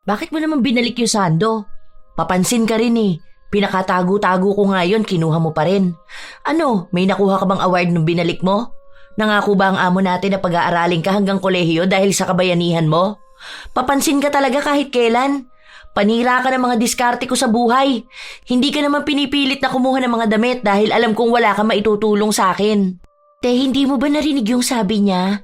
Bakit mo naman binalik yung sando? Papansin ka rin eh. Pinakatago-tago ko nga yun, kinuha mo pa rin. Ano, may nakuha ka bang award nung binalik mo? Nangako ba ang amo natin na pag-aaralin ka hanggang kolehiyo dahil sa kabayanihan mo? Papansin ka talaga kahit kailan. Panira ka ng mga diskarte ko sa buhay. Hindi ka naman pinipilit na kumuha ng mga damit dahil alam kong wala ka maitutulong sa akin. Te, hindi mo ba narinig yung sabi niya?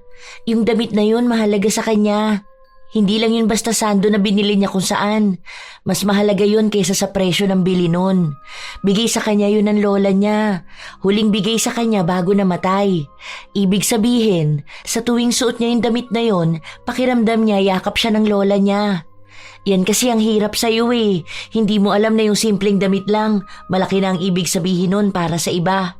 Yung damit na yun mahalaga sa kanya. Hindi lang yun basta sando na binili niya kung saan. Mas mahalaga yun kaysa sa presyo ng bili nun. Bigay sa kanya yun ng lola niya. Huling bigay sa kanya bago namatay. Ibig sabihin, sa tuwing suot niya yung damit na yun, pakiramdam niya yakap siya ng lola niya. Yan kasi ang hirap sa'yo eh. Hindi mo alam na yung simpleng damit lang, malaki na ang ibig sabihin nun para sa iba.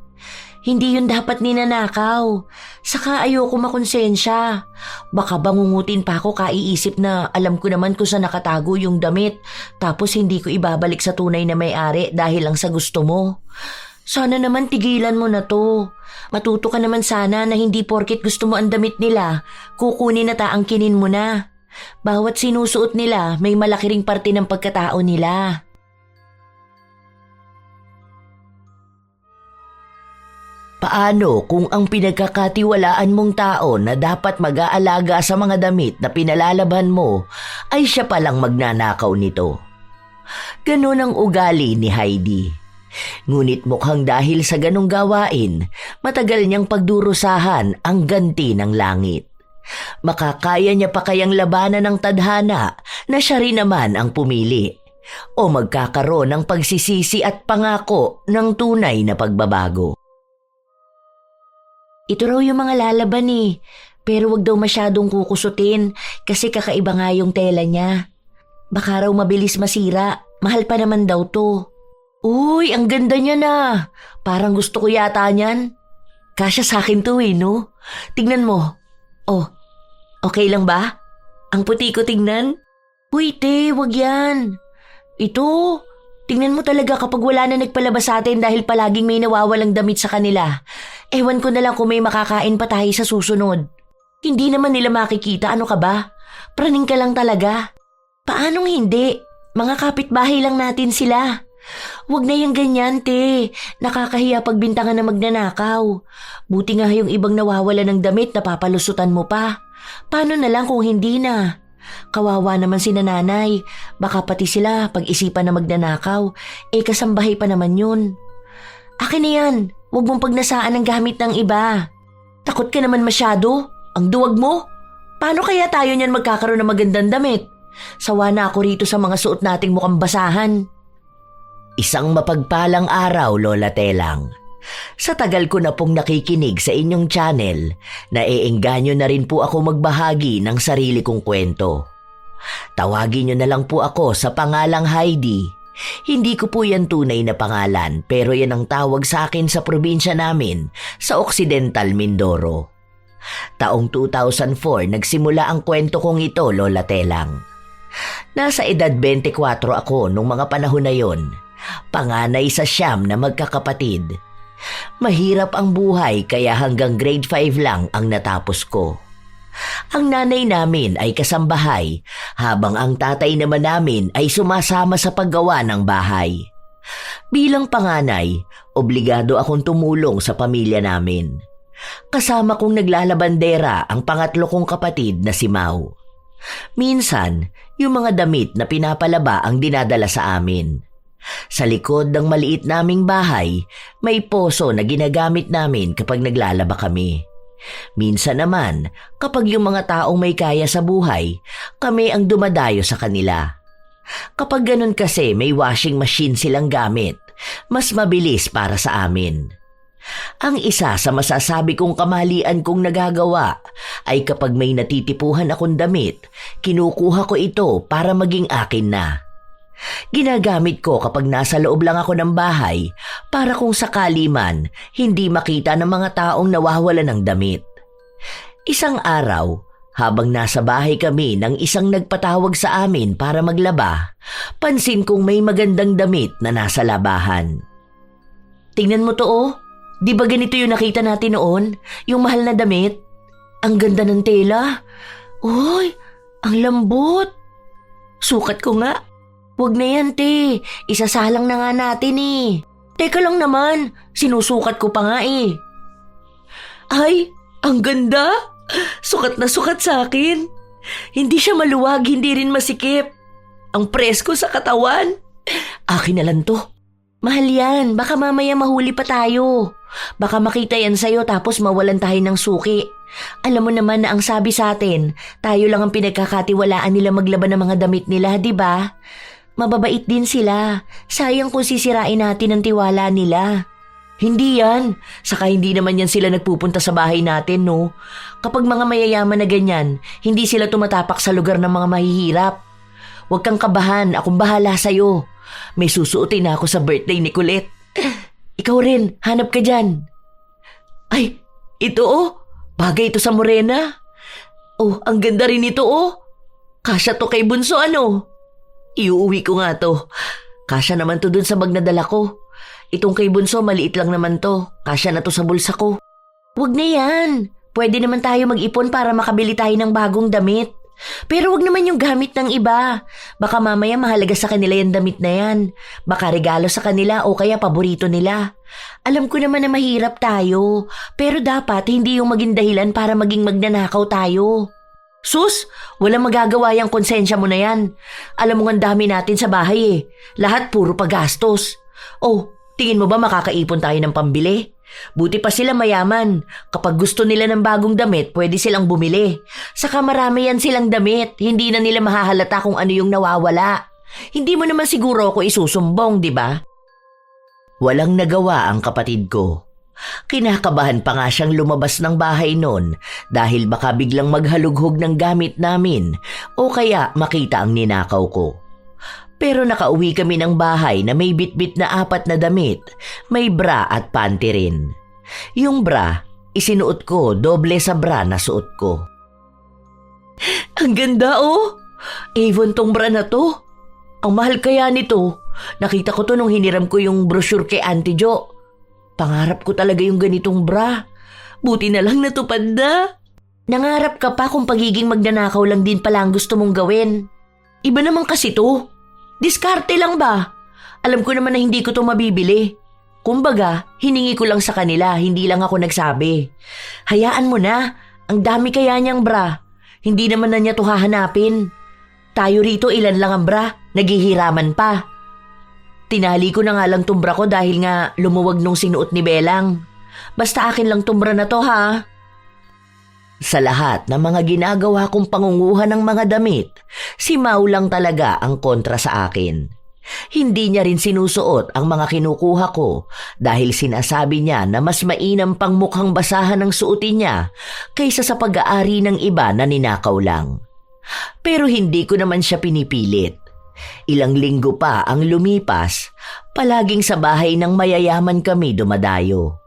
Hindi yun dapat ninanakaw. Saka ayoko makonsensya. Baka bangungutin pa ako kaiisip na alam ko naman kung saan nakatago yung damit tapos hindi ko ibabalik sa tunay na may-ari dahil lang sa gusto mo. Sana naman tigilan mo na to. Matuto ka naman sana na hindi porket gusto mo ang damit nila, kukunin at aangkinin mo na. Bawat sinusuot nila may malaki ring parte ng pagkatao nila. Paano kung ang pinagkakatiwalaan mong tao na dapat mag-aalaga sa mga damit na pinalalaban mo ay siya palang magnanakaw nito? Ganon ang ugali ni Heidi. Ngunit mukhang dahil sa ganong gawain, matagal niyang pagdurusahan ang ganti ng langit. Makakaya niya pa kayang labanan ng tadhana na siya rin naman ang pumili? O magkakaroon ng pagsisisi at pangako ng tunay na pagbabago? Ito raw yung mga lalaban eh, pero wag daw masyadong kukusutin kasi kakaiba nga yung tela niya. Baka raw mabilis masira, mahal pa naman daw to. Uy, ang ganda niya na. Parang gusto ko yata niyan. Kasya sa akin to eh, no? Tingnan mo. Oh, okay lang ba? Ang puti ko tingnan? Uy, te, wag yan. Ito, tingnan mo talaga kapag wala na nagpalabas sa atin dahil palaging may nawawalang damit sa kanila. Ewan ko na lang kung may makakain pa tayo sa susunod. Hindi naman nila makikita, ano ka ba? Praning ka lang talaga. Paanong hindi? Mga kapitbahay lang natin sila. Huwag na yung ganyan, te. Nakakahiya pagbintangan na magnanakaw. Buti nga yung ibang nawawala ng damit na papalusutan mo pa. Paano na lang kung hindi na? Kawawa naman si nanay. Baka pati sila pag-isipan na magnanakaw. Kasambahay pa naman yun. Akin na yan. Huwag mong pagnasaan ang gamit ng iba. Takot ka naman masyado. Ang duwag mo. Paano kaya tayo niyan magkakaroon ng magandang damit? Sawa na ako rito sa mga suot nating mukhang basahan. Isang mapagpalang araw, Lola Telang. Sa tagal ko na pong nakikinig sa inyong channel, naiengganyo na rin po ako magbahagi ng sarili kong kwento. Tawagin niyo na lang po ako sa pangalang Heidi. Hindi ko po yan tunay na pangalan pero yan ang tawag sa akin sa probinsya namin sa Occidental Mindoro. Taong 2004 nagsimula ang kwento kong ito, Lola Telang. Nasa edad 24 ako nung mga panahon na yon. Panganay sa 9 na magkakapatid. Mahirap ang buhay kaya hanggang grade 5 lang ang natapos ko. Ang nanay namin ay kasambahay habang ang tatay naman namin ay sumasama sa paggawa ng bahay. Bilang panganay, obligado akong tumulong sa pamilya namin. Kasama kong naglalabandera ang pangatlo kong kapatid na si Mau. Minsan, yung mga damit na pinapalaba ang dinadala sa amin. Sa likod ng maliit naming bahay, may poso na ginagamit namin kapag naglalaba kami. Minsan naman, kapag yung mga taong may kaya sa buhay, kami ang dumadayo sa kanila. Kapag ganun kasi may washing machine silang gamit, mas mabilis para sa amin. Ang isa sa masasabi kong kamalian kong nagagawa ay kapag may natitipuhan akong damit, kinukuha ko ito para maging akin na. Ginagamit ko kapag nasa loob lang ako ng bahay para kung sakali man hindi makita ng mga taong nawawala ng damit. Isang araw, habang nasa bahay kami nang isang nagpatawag sa amin para maglaba, pansin kong may magandang damit na nasa labahan. Tingnan mo to oh, di ba ganito yung nakita natin noon? Yung mahal na damit? Ang ganda ng tela. Uy, ang lambot. sukat ko nga. Wag na yan, te. Isasalang na nga natin eh. Teka lang naman, sinusukat ko pa nga eh. Ay, ang ganda. Sukat na sukat sa akin. Hindi siya maluwag, hindi rin masikip. Ang presko sa katawan. Akin na lang to. Mahal yan, baka mamaya mahuli pa tayo. Baka makita yan sa'yo tapos mawalan tayo ng suki. Alam mo naman na ang sabi sa atin, tayo lang ang pinagkakatiwalaan nila maglaban ng mga damit nila, di ba? Mababait din sila. Sayang kung sisirain natin ang tiwala nila. Hindi yan. Saka hindi naman yan sila nagpupunta sa bahay natin, no? Kapag mga mayayaman na ganyan, hindi sila tumatapak sa lugar ng mga mahihirap. Huwag kang kabahan, akong bahala sa'yo. May susuotin na ako sa birthday ni Colette. Ikaw rin, hanap ka dyan. Ay, ito oh. Bagay ito sa morena. Oh, ang ganda rin ito oh. Kasya to kay Bunso ano? Iuuwi ko nga to. Kasya naman to dun sa bag na dala ko. Itong kay Bunso maliit lang naman to. Kasya na to sa bulsa ko. Huwag na yan. Pwede naman tayo mag-ipon para makabili tayo ng bagong damit. Pero wag naman yung gamit ng iba. Baka mamaya mahalaga sa kanila yung damit na yan. Baka regalo sa kanila o kaya paborito nila. Alam ko naman na mahirap tayo. Pero dapat hindi yung maging dahilan para maging magnanakaw tayo. Sus, walang magagawa yung konsensya mo na yan. Alam mo ang dami natin sa bahay eh. Lahat puro pagastos. Oh, tingin mo ba makakaipon tayo ng pambili? Buti pa sila mayaman. Kapag gusto nila ng bagong damit, pwede silang bumili. Saka marami yan silang damit. Hindi na nila mahahalata kung ano yung nawawala. Hindi mo naman siguro ako isusumbong, di ba? Walang nagawa ang kapatid ko. Kinakabahan pa nga siyang lumabas ng bahay noon dahil baka biglang maghalughog ng gamit namin o kaya makita ang ninakaw ko. Pero nakauwi kami ng bahay na may bitbit na 4 na damit, may bra at panty rin. Yung bra, isinuot ko doble sa bra na suot ko. Ang ganda oh! Avon tong bra na to. Ang mahal kaya nito. Nakita ko to nung hiniram ko yung brochure kay Auntie Jo. Pangarap ko talaga yung ganitong bra. Buti na lang natupad na. Nangarap ka pa kung pagiging magnanakaw lang din pala ang gusto mong gawin. Iba naman kasi to. Diskarte lang ba? Alam ko naman na hindi ko to mabibili. Kumbaga, hiningi ko lang sa kanila, hindi lang ako nagsabi. Hayaan mo na, ang dami kaya niyang bra. Hindi naman na niya to hahanapin. Tayo rito ilan lang ang bra, naghihiraman pa. Tinali ko na nga lang tong bra ko dahil nga lumuwag nung sinuot ni Belang. Basta akin lang tong bra na to ha. Sa lahat ng mga ginagawa kong pangunguha ng mga damit, si Mau lang talaga ang kontra sa akin. Hindi niya rin sinusuot ang mga kinukuha ko dahil sinasabi niya na mas mainam pang mukhang basahan ng suotin niya kaysa sa pag-aari ng iba na ninakaw lang. Pero hindi ko naman siya pinipilit. Ilang linggo pa ang lumipas, palaging sa bahay ng mayayaman kami dumadayo.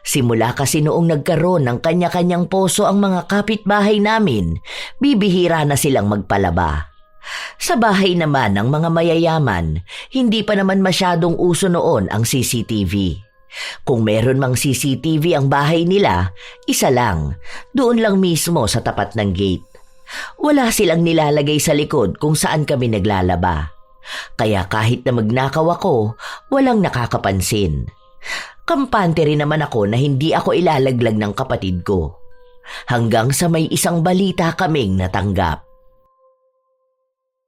Simula kasi noong nagkaroon ng kanya-kanyang poso ang mga kapitbahay namin, bibihira na silang magpalaba. Sa bahay naman ng mga mayayaman, hindi pa naman masyadong uso noon ang CCTV. Kung meron mang CCTV ang bahay nila, isa lang, doon lang mismo sa tapat ng gate. Wala silang nilalagay sa likod kung saan kami naglalaba. Kaya kahit na magnakaw ako, walang nakakapansin. Kampante rin naman ako na hindi ako ilalaglag ng kapatid ko. Hanggang sa may isang balita kaming natanggap.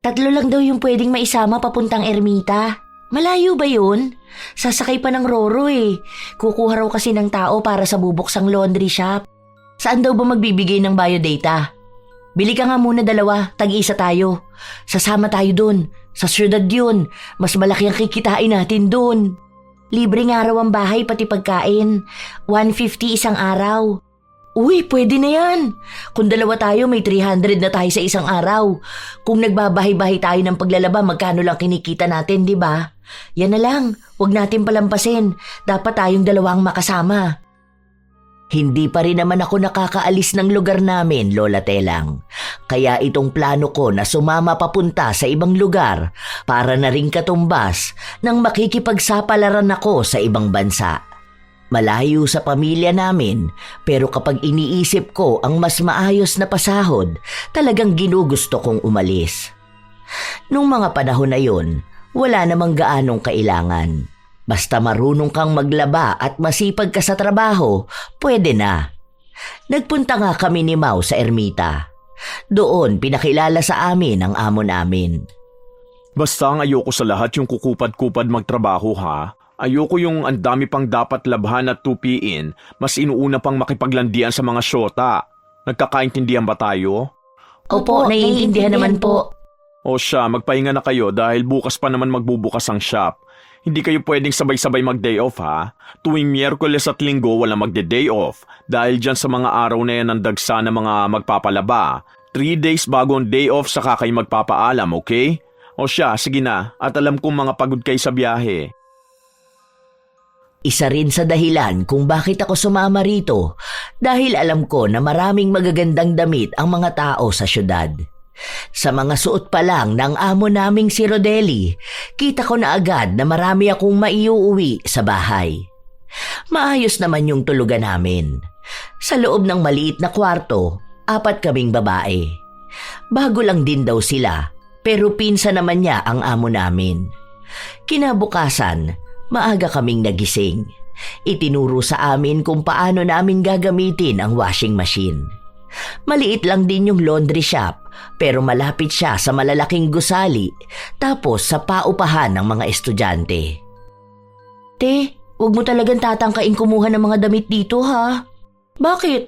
3 lang daw yung pwedeng maisama papuntang Ermita. Malayo ba yun? Sasakay pa ng Roro eh. Kukuha raw kasi ng tao para sa bubuksang laundry shop. Saan daw ba magbibigay ng biodata? Bili ka nga muna 2, tag-isa tayo. Sasama tayo dun. Sa syudad yun. Mas malaki ang kikitain natin dun. Libre nga raw ang bahay pati pagkain. 150 isang araw. Uy, pwede na yan. Kung 2 tayo, may 300 na tayo sa isang araw. Kung nagbabahay-bahay tayo ng paglalaba, magkano lang kinikita natin, di ba? Yan na lang, huwag natin palampasin. Dapat tayong 2 ang makasama. Hindi pa rin naman ako nakakaalis ng lugar namin, Lola Telang. Kaya itong plano ko na sumama papunta sa ibang lugar para na ring katumbas nang makikipagsapalaran ako sa ibang bansa. Malayo sa pamilya namin, pero kapag iniisip ko ang mas maayos na pasahod, talagang ginugusto kong umalis. Nung mga panahon na yun, wala namang gaanong kailangan. Basta marunong kang maglaba at masipag ka sa trabaho, pwede na. Nagpunta nga kami ni Mau sa ermita. Doon pinakilala sa amin ang amo namin. Basta ang ayoko sa lahat yung kukupad-kupad magtrabaho ha. Ayoko yung ang dami pang dapat labhan at tupiin, mas inuuna pang makipaglandian sa mga syota. Nagkakaintindihan ba tayo? Opo, naiintindihan naman po. O siya, magpahinga na kayo dahil bukas pa naman magbubukas ang shop. Hindi kayo pwedeng sabay-sabay mag-day off ha. Tuwing Miyerkules at Linggo wala magde-day off dahil dyan sa mga araw na yan ang dagsa ng mga magpapalaba. 3 days bago ang day off saka kayo magpapaalam, okay? O siya, sige na at alam kong mga pagod kayo sa biyahe. Isa rin sa dahilan kung bakit ako sumama rito dahil alam ko na maraming magagandang damit ang mga tao sa syudad. Sa mga suot pa lang ng amo naming si Rodelli, kita ko na agad na marami akong maiuuwi sa bahay. Maayos naman yung tulugan namin. Sa loob ng maliit na kwarto, 4 kaming babae. Bago lang din daw sila, pero pinsa naman niya ang amo namin. Kinabukasan, maaga kaming nagising. Itinuro sa amin kung paano namin gagamitin ang washing machine. Maliit lang din yung laundry shop pero malapit siya sa malalaking gusali tapos sa paupahan ng mga estudyante. Te, huwag mo talagang tatangkain kumuha ng mga damit dito ha? Bakit?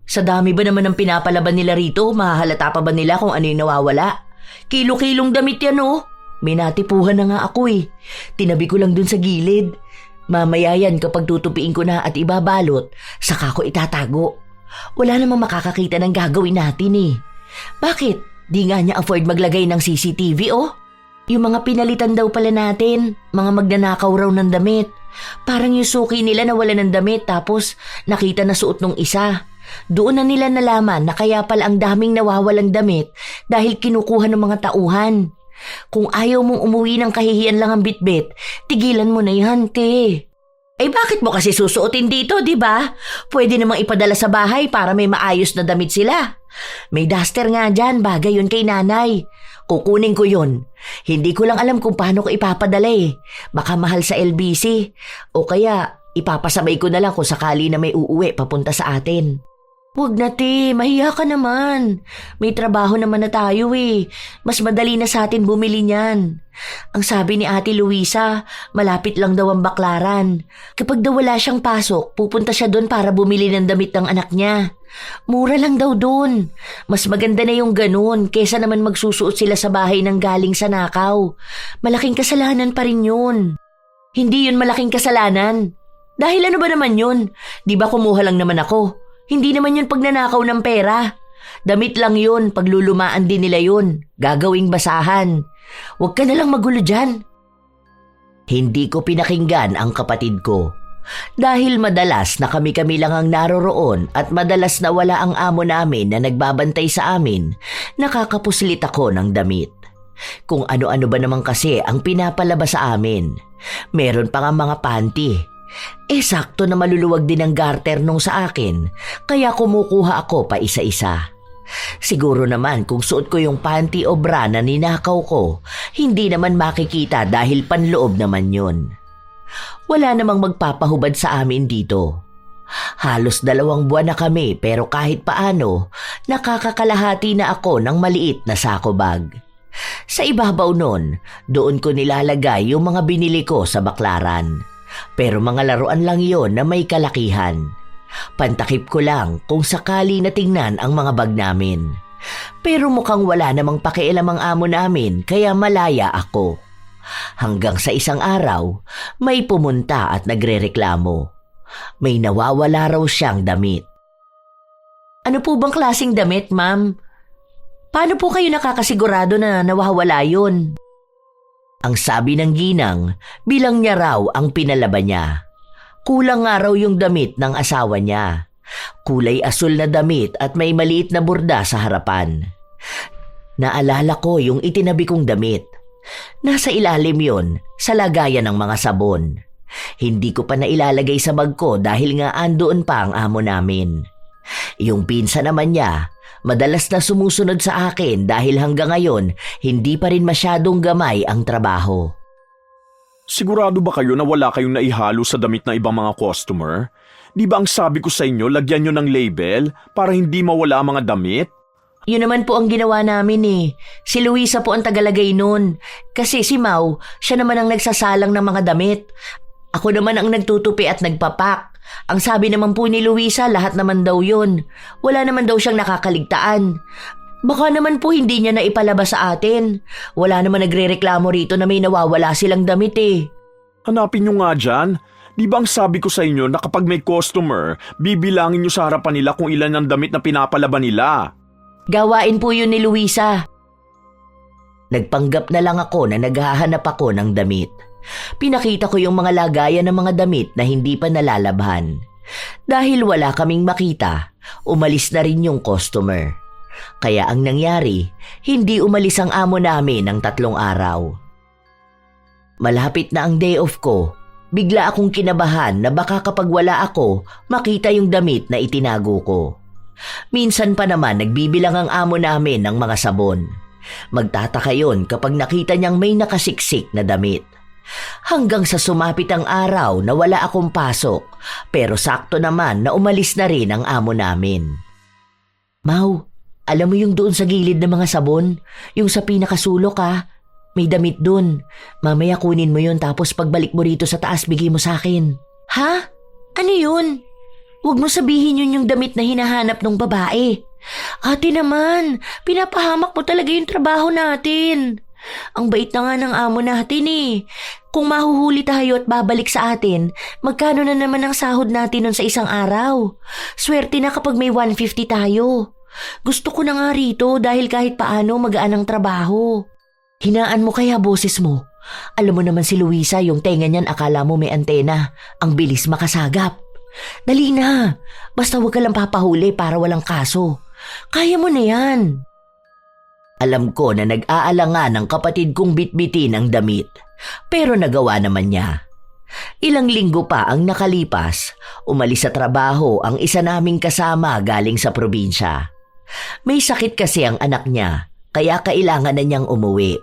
Sa dami ba naman ng pinapalaban nila rito, mahahalata pa ba nila kung ano yung nawawala? Kilo-kilong damit yan oh. May natipuhan na nga ako eh. Tinabi ko lang dun sa gilid. Mamaya yan kapag tutupiin ko na at ibabalot, saka ko itatago. Wala namang makakakita ng gagawin natin eh. Bakit? Di nga niya afford maglagay ng CCTV oh? Yung mga pinalitan daw pala natin, mga magnanakaw raw ng damit. Parang yung suki nila na wala ng damit tapos nakita na suot nung isa. Doon na nila nalaman na kaya pala ang daming nawawalang damit dahil kinukuha ng mga tauhan. Kung ayaw mong umuwi ng kahihiyan lang ang bitbit, tigilan mo na yan, te. Eh bakit mo kasi susuotin dito, di ba? Pwede namang ipadala sa bahay para may maayos na damit sila. May duster nga dyan, bagay yun kay nanay. Kukunin ko yun. Hindi ko lang alam kung paano ko ipapadala eh. Baka mahal sa LBC. O kaya ipapasabay ko na lang kung sakali na may uuwi papunta sa atin. Huwag na te, mahiya ka naman. May trabaho naman na tayo eh. Mas madali na sa atin bumili niyan. Ang sabi ni Ate Luisa, malapit lang daw ang Baklaran. Kapag daw wala siyang pasok, pupunta siya doon para bumili ng damit ng anak niya. Mura lang daw doon. Mas maganda na yung ganun kesa naman magsusuot sila sa bahay ng galing sa nakaw. Malaking kasalanan pa rin yun. Hindi yun malaking kasalanan. Dahil ano ba naman yun? Di ba kumuha lang naman ako? Hindi naman yun pagnanakaw ng pera. Damit lang yun, paglulumaan din nila yun. Gagawing basahan. Huwag ka nalang magulo dyan. Hindi ko pinakinggan ang kapatid ko. Dahil madalas na kami-kami lang ang naroroon at madalas na wala ang amo namin na nagbabantay sa amin, nakakapuslit ako ng damit. Kung ano-ano ba naman kasi ang pinapalabas sa amin. Meron pa nga mga panty. Sakto na maluluwag din ang garter nung sa akin, kaya kumukuha ako pa isa-isa. Siguro naman kung suot ko yung panty o bra na ninakaw ko, hindi naman makikita dahil panloob naman yun. Wala namang magpapahubad sa amin dito. Halos 2 buwan na kami pero kahit paano, nakakakalahati na ako ng maliit na sako bag. Sa ibabaw nun, doon ko nilalagay yung mga binili ko sa Baklaran. Pero mga laruan lang yon na may kalakihan. Pantakip ko lang kung sakali na tingnan ang mga bag namin. Pero mukhang wala namang pakialam ang amo namin kaya malaya ako. Hanggang sa isang araw, may pumunta at nagrereklamo. May nawawala raw siyang damit. Ano po bang klaseng damit, ma'am? Paano po kayo nakakasigurado na nawawala yun? Ang sabi ng ginang, bilang niya raw ang pinalaba niya. Kulang nga raw yung damit ng asawa niya. Kulay asul na damit at may maliit na burda sa harapan. Naalala ko yung itinabi kong damit. Nasa ilalim yon sa lagayan ng mga sabon. Hindi ko pa nailalagay sa bag ko dahil nga andoon pa ang amo namin. Yung pinsa naman niya, Madalas na sumusunod sa akin dahil hanggang ngayon hindi pa rin masyadong gamay ang trabaho. Sigurado ba kayo na wala kayong naihalo sa damit ng ibang mga customer? Di ba ang sabi ko sa inyo, lagyan nyo ng label para hindi mawala ang mga damit? Yun naman po ang ginawa namin eh. Si Luisa po ang tagalagay nun. Kasi si Mau, siya naman ang nagsasalang ng mga damit. Ako naman ang nagtutupi at nagpapak. Ang sabi naman po ni Luisa, lahat naman daw yun. Wala naman daw siyang nakakaligtaan. Baka naman po hindi niya na ipalabas sa atin. Wala naman nagre-reklamo rito na may nawawala silang damit eh. Hanapin nyo nga dyan. Di ba ang sabi ko sa inyo na kapag may customer, bibilangin nyo sa harapan nila kung ilan ang damit na pinapalaban nila? Gawain po yun ni Luisa. Nagpanggap na lang ako na naghahanap ako ng damit. Pinakita ko yung mga lagayan ng mga damit na hindi pa nalalabhan. Dahil wala kaming makita, umalis na rin yung customer. Kaya ang nangyari, hindi umalis ang amo namin ng 3 araw. Malapit na ang day off ko, bigla akong kinabahan na baka kapag wala ako, makita yung damit na itinago ko. Minsan pa naman nagbibilang ang amo namin ng mga sabon. Magtataka yun kapag nakita niyang may nakasiksik na damit. Hanggang sa sumapit ang araw na wala akong pasok, pero sakto naman na umalis na rin ang amo namin. Mau, alam mo yung doon sa gilid ng mga sabon? Yung sa pinakasulok may damit dun. Mamaya kunin mo yun tapos pagbalik mo rito sa taas bigay mo sa akin. Ha? Ano yun? Huwag mo sabihin yun yung damit na hinahanap ng babae. Ate naman, pinapahamak mo talaga yung trabaho natin. Ang bait na nga ng amo natin eh. Kung mahuhuli tayo at babalik sa atin, magkano na naman ang sahod natin nun sa isang araw? Swerte na kapag may 150 tayo. Gusto ko na nga rito dahil kahit paano magaan ang trabaho. Hinaan mo kaya boses mo. Alam mo naman si Luisa, yung tenga niyan akala mo may antena. Ang bilis makasagap. Dali na, basta huwag ka lang papahuli para walang kaso. Kaya mo na yan. Alam ko na nag-aalangan ng kapatid kong bitbitin ang damit, pero nagawa naman niya. Ilang linggo pa ang nakalipas, umalis sa trabaho ang isa naming kasama galing sa probinsya. May sakit kasi ang anak niya, kaya kailangan na niyang umuwi.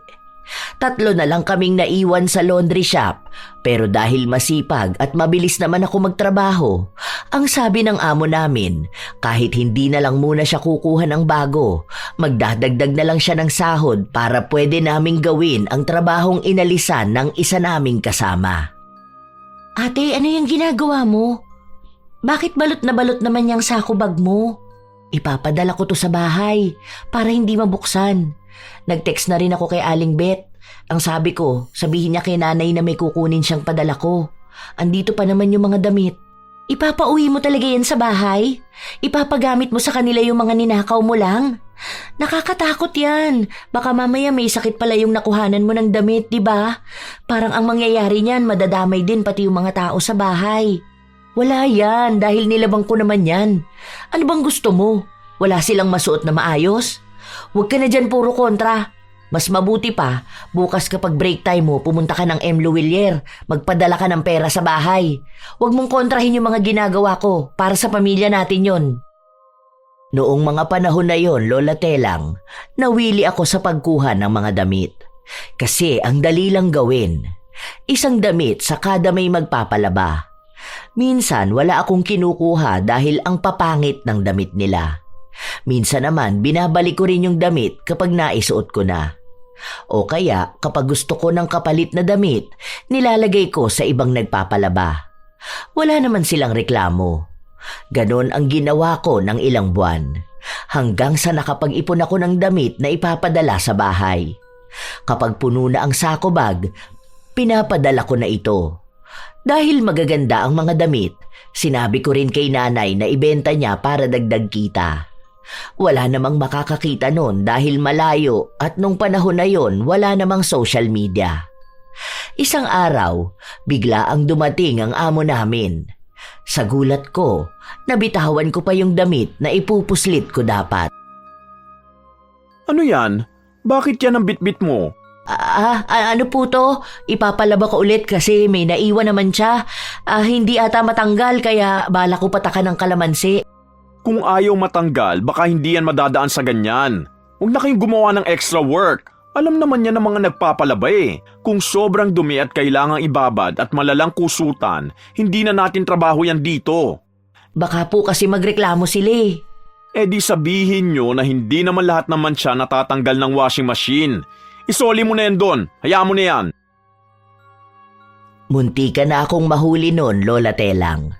3 na lang kaming naiwan sa laundry shop, pero dahil masipag at mabilis naman ako magtrabaho, ang sabi ng amo namin, kahit hindi na lang muna siya kukuha ng bago, magdadagdag na lang siya ng sahod para pwede naming gawin ang trabahong inalisan ng isa naming kasama. Ate, ano yung ginagawa mo? Bakit balot na balot naman yung sako bag mo? Ipapadala ko to sa bahay para hindi mabuksan. Nag-text na rin ako kay Aling Bet. Ang sabi ko, sabihin niya kay nanay na may kukunin siyang padala ko. Andito pa naman yung mga damit. Ipapauwi mo talaga yan sa bahay? Ipapagamit mo sa kanila yung mga ninakaw mo lang? Nakakatakot yan. Baka mamaya may sakit pala yung nakuhanan mo ng damit, di ba? Parang ang mangyayari niyan, madadamay din pati yung mga tao sa bahay. Wala yan, dahil nilabang ko naman yan. Ano bang gusto mo? Wala silang masuot na maayos? Huwag ka na dyan puro kontra. Mas mabuti pa, bukas kapag break time mo, pumunta ka ng M. Luwilier. Magpadala ka ng pera sa bahay. Huwag mong kontrahin yung mga ginagawa ko. Para sa pamilya natin yon. Noong mga panahon na yon, Lola Telang, nawili ako sa pagkuha ng mga damit. Kasi ang dali lang gawin. Isang damit sa kada may magpapalaba. Minsan wala akong kinukuha dahil ang papangit ng damit nila. Minsan naman binabalik ko rin yung damit kapag naisuot ko na. O kaya kapag gusto ko ng kapalit na damit, nilalagay ko sa ibang nagpapalaba. Wala naman silang reklamo. Ganon ang ginawa ko ng ilang buwan. Hanggang sa nakapag-ipon ako ng damit na ipapadala sa bahay. Kapag puno na ang sako bag, pinapadala ko na ito. Dahil magaganda ang mga damit, sinabi ko rin kay nanay na ibenta niya para dagdag kita. Wala namang makakakita noon dahil malayo at nung panahon na yon wala namang social media. Isang araw, bigla ang dumating ang amo namin. Sa gulat ko, nabitawan ko pa yung damit na ipupuslit ko dapat. Ano yan? Bakit yan ang bitbit mo? Ano po to? Ipapalaba ko ulit kasi may naiwan naman siya. Hindi ata matanggal kaya bala ko patakan ng kalamansi. Kung ayaw matanggal, baka hindi yan madadaan sa ganyan. Huwag na kayong gumawa ng extra work. Alam naman yan ng mga nagpapalaba eh. Kung sobrang dumi at kailangang ibabad at malalang kusutan, hindi na natin trabaho yan dito. Baka po kasi magreklamo sila eh. Eh di sabihin nyo na hindi naman lahat naman siya natatanggal ng washing machine. Isoli mo na yan doon. Hayaan mo na yan. Munti ka na akong mahuli noon, Lola Telang.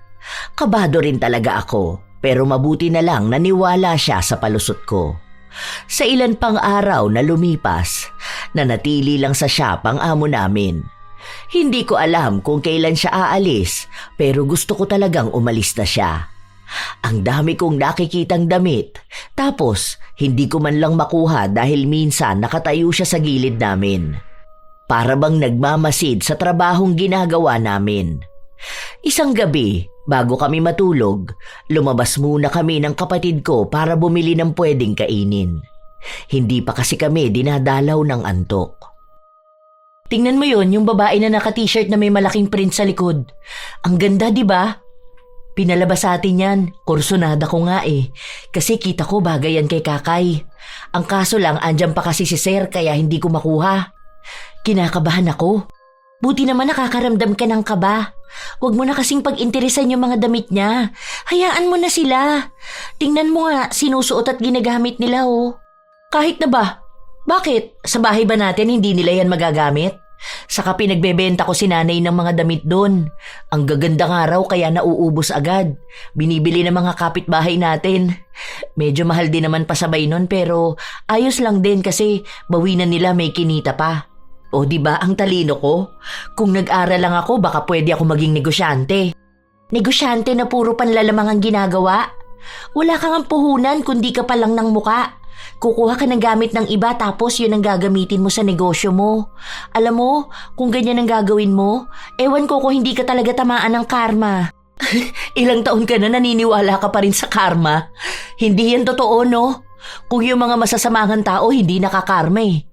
Kabado rin talaga ako, pero mabuti na lang naniwala siya sa palusot ko. Sa ilan pang araw na lumipas, nanatili lang sa shop ang amo namin. Hindi ko alam kung kailan siya aalis, pero gusto ko talagang umalis na siya. Ang dami kong nakikitang damit, tapos hindi ko man lang makuha dahil minsan nakatayo siya sa gilid namin. Para bang nagmamasid sa trabahong ginagawa namin. Isang gabi, bago kami matulog, lumabas muna kami ng kapatid ko para bumili ng pwedeng kainin. Hindi pa kasi kami dinadalaw ng antok. Tingnan mo yon, yung babae na naka-t-shirt na may malaking print sa likod. Ang ganda, di ba? Pinalabas sa atin yan. Kursunada ko nga eh. Kasi kita ko bagay yan kay Kakay. Ang kaso lang, andyan pa kasi si Sir kaya hindi ko makuha. Kinakabahan ako. Buti naman nakakaramdam ka ng kaba. Huwag mo na kasing pag-interesan yung mga damit niya. Hayaan mo na sila. Tingnan mo nga, sinusuot at ginagamit nila oh. Kahit na ba? Bakit? Sa bahay ba natin hindi nila yan magagamit? Saka pinagbebenta ko si nanay ng mga damit doon. Ang gaganda nga raw kaya nauubos agad. Binibili ng mga kapitbahay natin. Medyo mahal din naman pasabay nun pero ayos lang din kasi bawinan nila may kinita pa. O di ba ang talino ko? Kung nag-aral lang ako baka pwede ako maging negosyante. Negosyante na puro panlalamang ang ginagawa? Wala kang ang puhunan kundi ka pa lang ng muka. Kukuha ka ng gamit ng iba tapos yun ang gagamitin mo sa negosyo mo. Alam mo, kung ganyan ang gagawin mo, ewan ko kung hindi ka talaga tamaan ng karma. Ilang taon ka na naniniwala ka pa rin sa karma. Hindi yan totoo, no? Kung yung mga masasamang tao hindi nakakarma eh.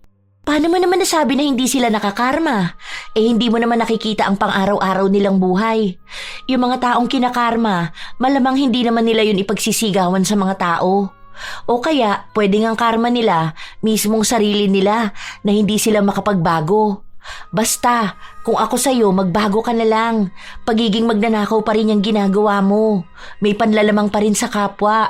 Paano mo naman nasabi na hindi sila nakakarma? Eh hindi mo naman nakikita ang pang-araw-araw nilang buhay. Yung mga taong kinakarma, malamang hindi naman nila yun ipagsisigawan sa mga tao. O kaya, pwedeng ang karma nila, mismong sarili nila, na hindi sila makapagbago. Basta, kung ako sa'yo, magbago ka na lang. Pagiging magnanakaw pa rin yung ginagawa mo. May panlalamang pa rin sa kapwa.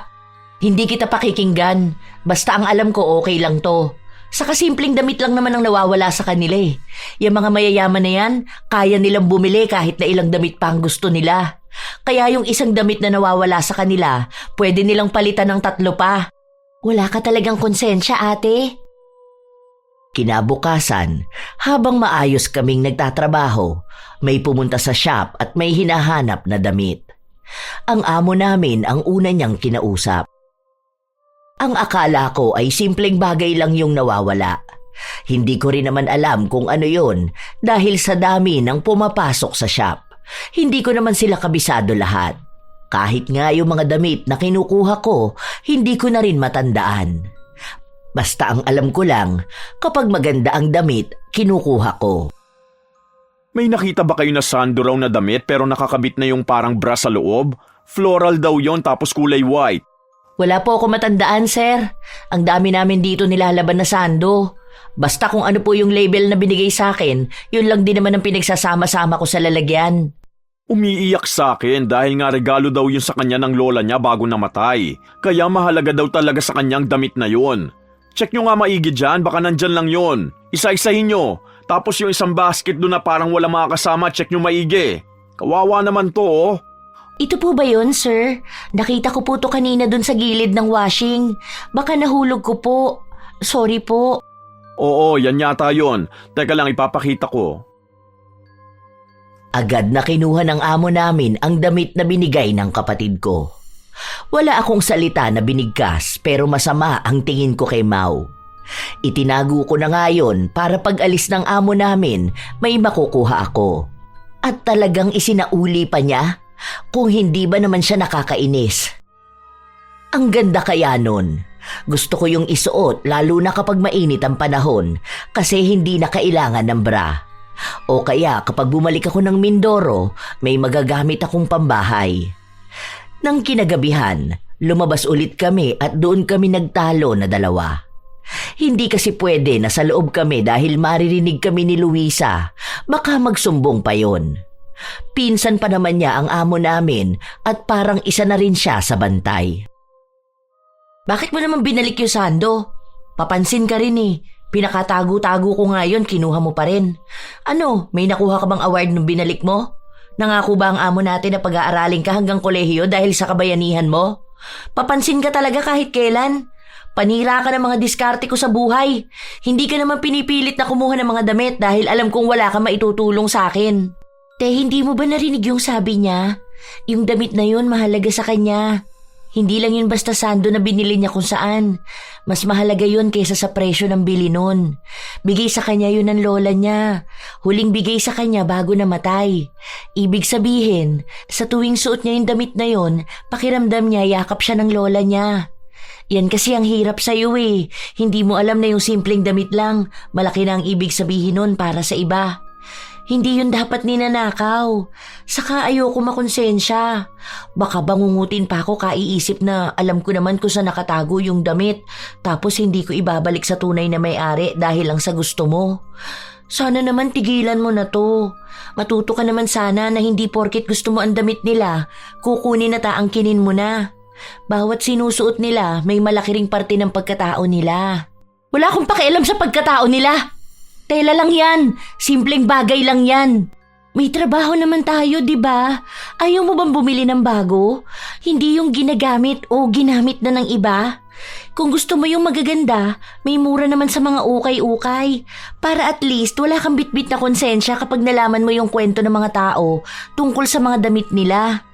Hindi kita pakikinggan. Basta ang alam ko, okay lang to. Saka simpleng damit lang naman ang nawawala sa kanila eh. Yung mga mayayaman na yan, kaya nilang bumili kahit na ilang damit pa ang gusto nila. Kaya yung isang damit na nawawala sa kanila, pwede nilang palitan ng 3 pa. Wala ka talagang konsensya, ate. Kinabukasan, habang maayos kaming nagtatrabaho, may pumunta sa shop at may hinahanap na damit. Ang amo namin ang una niyang kinausap. Ang akala ko ay simpleng bagay lang yung nawawala. Hindi ko rin naman alam kung ano yon dahil sa dami ng pumapasok sa shop. Hindi ko naman sila kabisado lahat. Kahit nga yung mga damit na kinukuha ko, hindi ko na rin matandaan. Basta ang alam ko lang, kapag maganda ang damit, kinukuha ko. May nakita ba kayo na sando raw na damit pero nakakabit na yung parang bra sa loob? Floral daw yon tapos kulay white. Wala po ako matandaan, sir. Ang dami namin dito nilalaban na sando. Basta kung ano po yung label na binigay sa akin, yun lang din naman ang pinagsasama-sama ko sa lalagyan. Umiiyak sa akin dahil nga regalo daw yun sa kanya ng lola niya bago namatay. Kaya mahalaga daw talaga sa kanyang damit na yun. Check nyo nga maigi dyan, baka nandyan lang yun. Isa-isahin nyo. Tapos yung isang basket doon na parang wala mga kasama, check nyo maigi. Kawawa naman to oh. Ito po ba yun, sir? Nakita ko po to kanina dun sa gilid ng washing. Baka nahulog ko po. Sorry po. Oo, yan yata yun. Teka lang, ipapakita ko. Agad na kinuha ng amo namin ang damit na binigay ng kapatid ko. Wala akong salita na binigkas pero masama ang tingin ko kay Mau. Itinago ko na nga yun para pag alis ng amo namin may makukuha ako. At talagang isinauli pa niya kung hindi ba naman siya nakakainis. Ang ganda kaya nun. Gusto ko yung isuot lalo na kapag mainit ang panahon kasi hindi na kailangan ng bra. O kaya kapag bumalik ako ng Mindoro, may magagamit akong pambahay. Nang kinagabihan, Lumabas ulit kami at doon kami nagtalo na dalawa. Hindi kasi pwede na sa loob kami dahil maririnig kami ni Luisa. Baka magsumbong pa yon. Pinsan pa naman niya ang amo namin at parang isa na rin siya sa bantay. Bakit mo naman binalik yung sando? Papansin ka rin eh. Pinakatago-tago ko nga yun, kinuha mo pa rin. Ano, may nakuha ka bang award nung binalik mo? Nangako ba ang amo natin na pag-aaralin ka hanggang kolehiyo dahil sa kabayanihan mo? Papansin ka talaga kahit kailan. Panira ka ng mga diskarte ko sa buhay. Hindi ka naman pinipilit na kumuha ng mga damit dahil alam kong wala ka maitutulong sa akin. Te, hindi mo ba narinig yung sabi niya? Yung damit na yun mahalaga sa kanya. Hindi lang yun basta sando na binili niya kung saan. Mas mahalaga yun kaysa sa presyo ng bili nun. Bigay sa kanya yun ng lola niya. Huling bigay sa kanya bago namatay. Ibig sabihin, sa tuwing suot niya yung damit na yun, pakiramdam niya yakap siya ng lola niya. Yan kasi ang hirap sa'yo eh. Hindi mo alam na yung simpleng damit lang. Malaki na ang ibig sabihin nun para sa iba. Hindi yun dapat ninanakaw. Saka ayoko makonsensya. Baka bangungutin pa ako kaiisip na alam ko naman kung saan nakatago yung damit tapos hindi ko ibabalik sa tunay na may-ari dahil lang sa gusto mo. Sana naman tigilan mo na to. Matuto ka naman sana na hindi porket gusto mo ang damit nila, kukunin at aangkinin mo na. Bawat sinusuot nila may malaki ring parte ng pagkatao nila. Wala akong pakialam sa pagkatao nila. Tela lang yan. Simpleng bagay lang yan. May trabaho naman tayo, di ba? Ayaw mo bang bumili ng bago? Hindi yung ginagamit o ginamit na ng iba. Kung gusto mo yung magaganda, may mura naman sa mga ukay-ukay. Para at least wala kang bitbit na konsensya kapag nalaman mo yung kwento ng mga tao tungkol sa mga damit nila.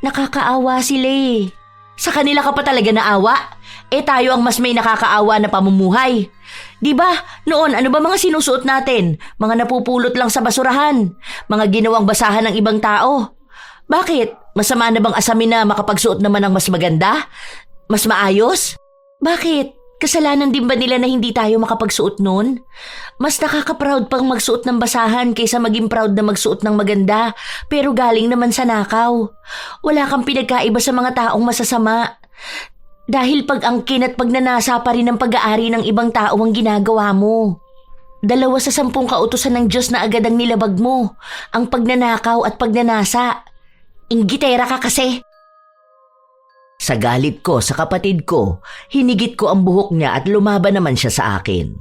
Nakakaawa sila eh. Sa kanila ka pa talaga naawa? Eh tayo ang mas may nakakaawa na pamumuhay. Diba, noon ano ba mga sinusuot natin? Mga napupulot lang sa basurahan. Mga ginawang basahan ng ibang tao. Bakit? Masama na bang asamin na makapagsuot naman ng mas maganda? Mas maayos? Bakit? Kasalanan din ba nila na hindi tayo makapagsuot nun? Mas nakaka-proud pang magsuot ng basahan kaysa maging proud na magsuot ng maganda pero galing naman sa nakaw. Wala kang pinagkaiba sa mga taong masasama. Dahil pag-angkin at pagnanasa pa rin ang pag-aari ng ibang tao ang ginagawa mo. 2 sa 10 kautusan ng Diyos na agad ang nilabag mo. Ang pagnanakaw at pagnanasa. Inggitera ka kasi. Sa galit ko sa kapatid ko, hinigit ko ang buhok niya at lumaban naman siya sa akin.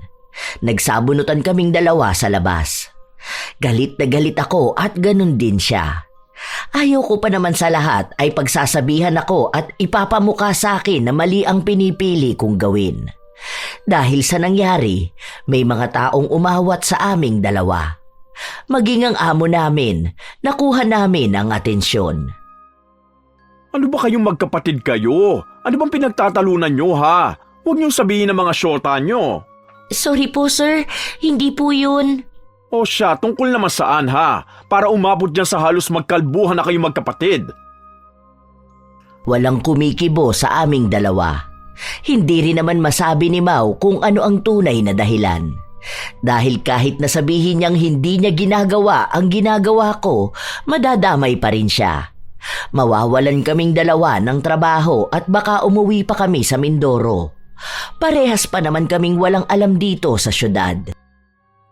Nagsabunutan kaming 2 sa labas. Galit na galit ako at ganun din siya. Ayaw ko pa naman sa lahat ay pagsasabihan ako at ipapamukha sa akin na mali ang pinipili kong gawin. Dahil sa nangyari, may mga taong umawat sa aming 2. Maging ang amo namin, nakuha namin ang atensyon. Ano ba kayong magkapatid kayo? Ano bang pinagtatalunan nyo ha? Huwag niyong sabihin ng mga syota nyo. Sorry po sir, hindi po yun. O siya, tungkol naman saan ha? Para umabot dyan sa halos magkalbuhan na kayong magkapatid. Walang kumikibo sa aming 2. Hindi rin naman masabi ni Mau kung ano ang tunay na dahilan. Dahil kahit nasabihin niyang hindi niya ginagawa ang ginagawa ko, madadamay pa rin siya. Mawawalan kaming 2 ng trabaho at baka umuwi pa kami sa Mindoro. Parehas pa naman kaming walang alam dito sa syudad.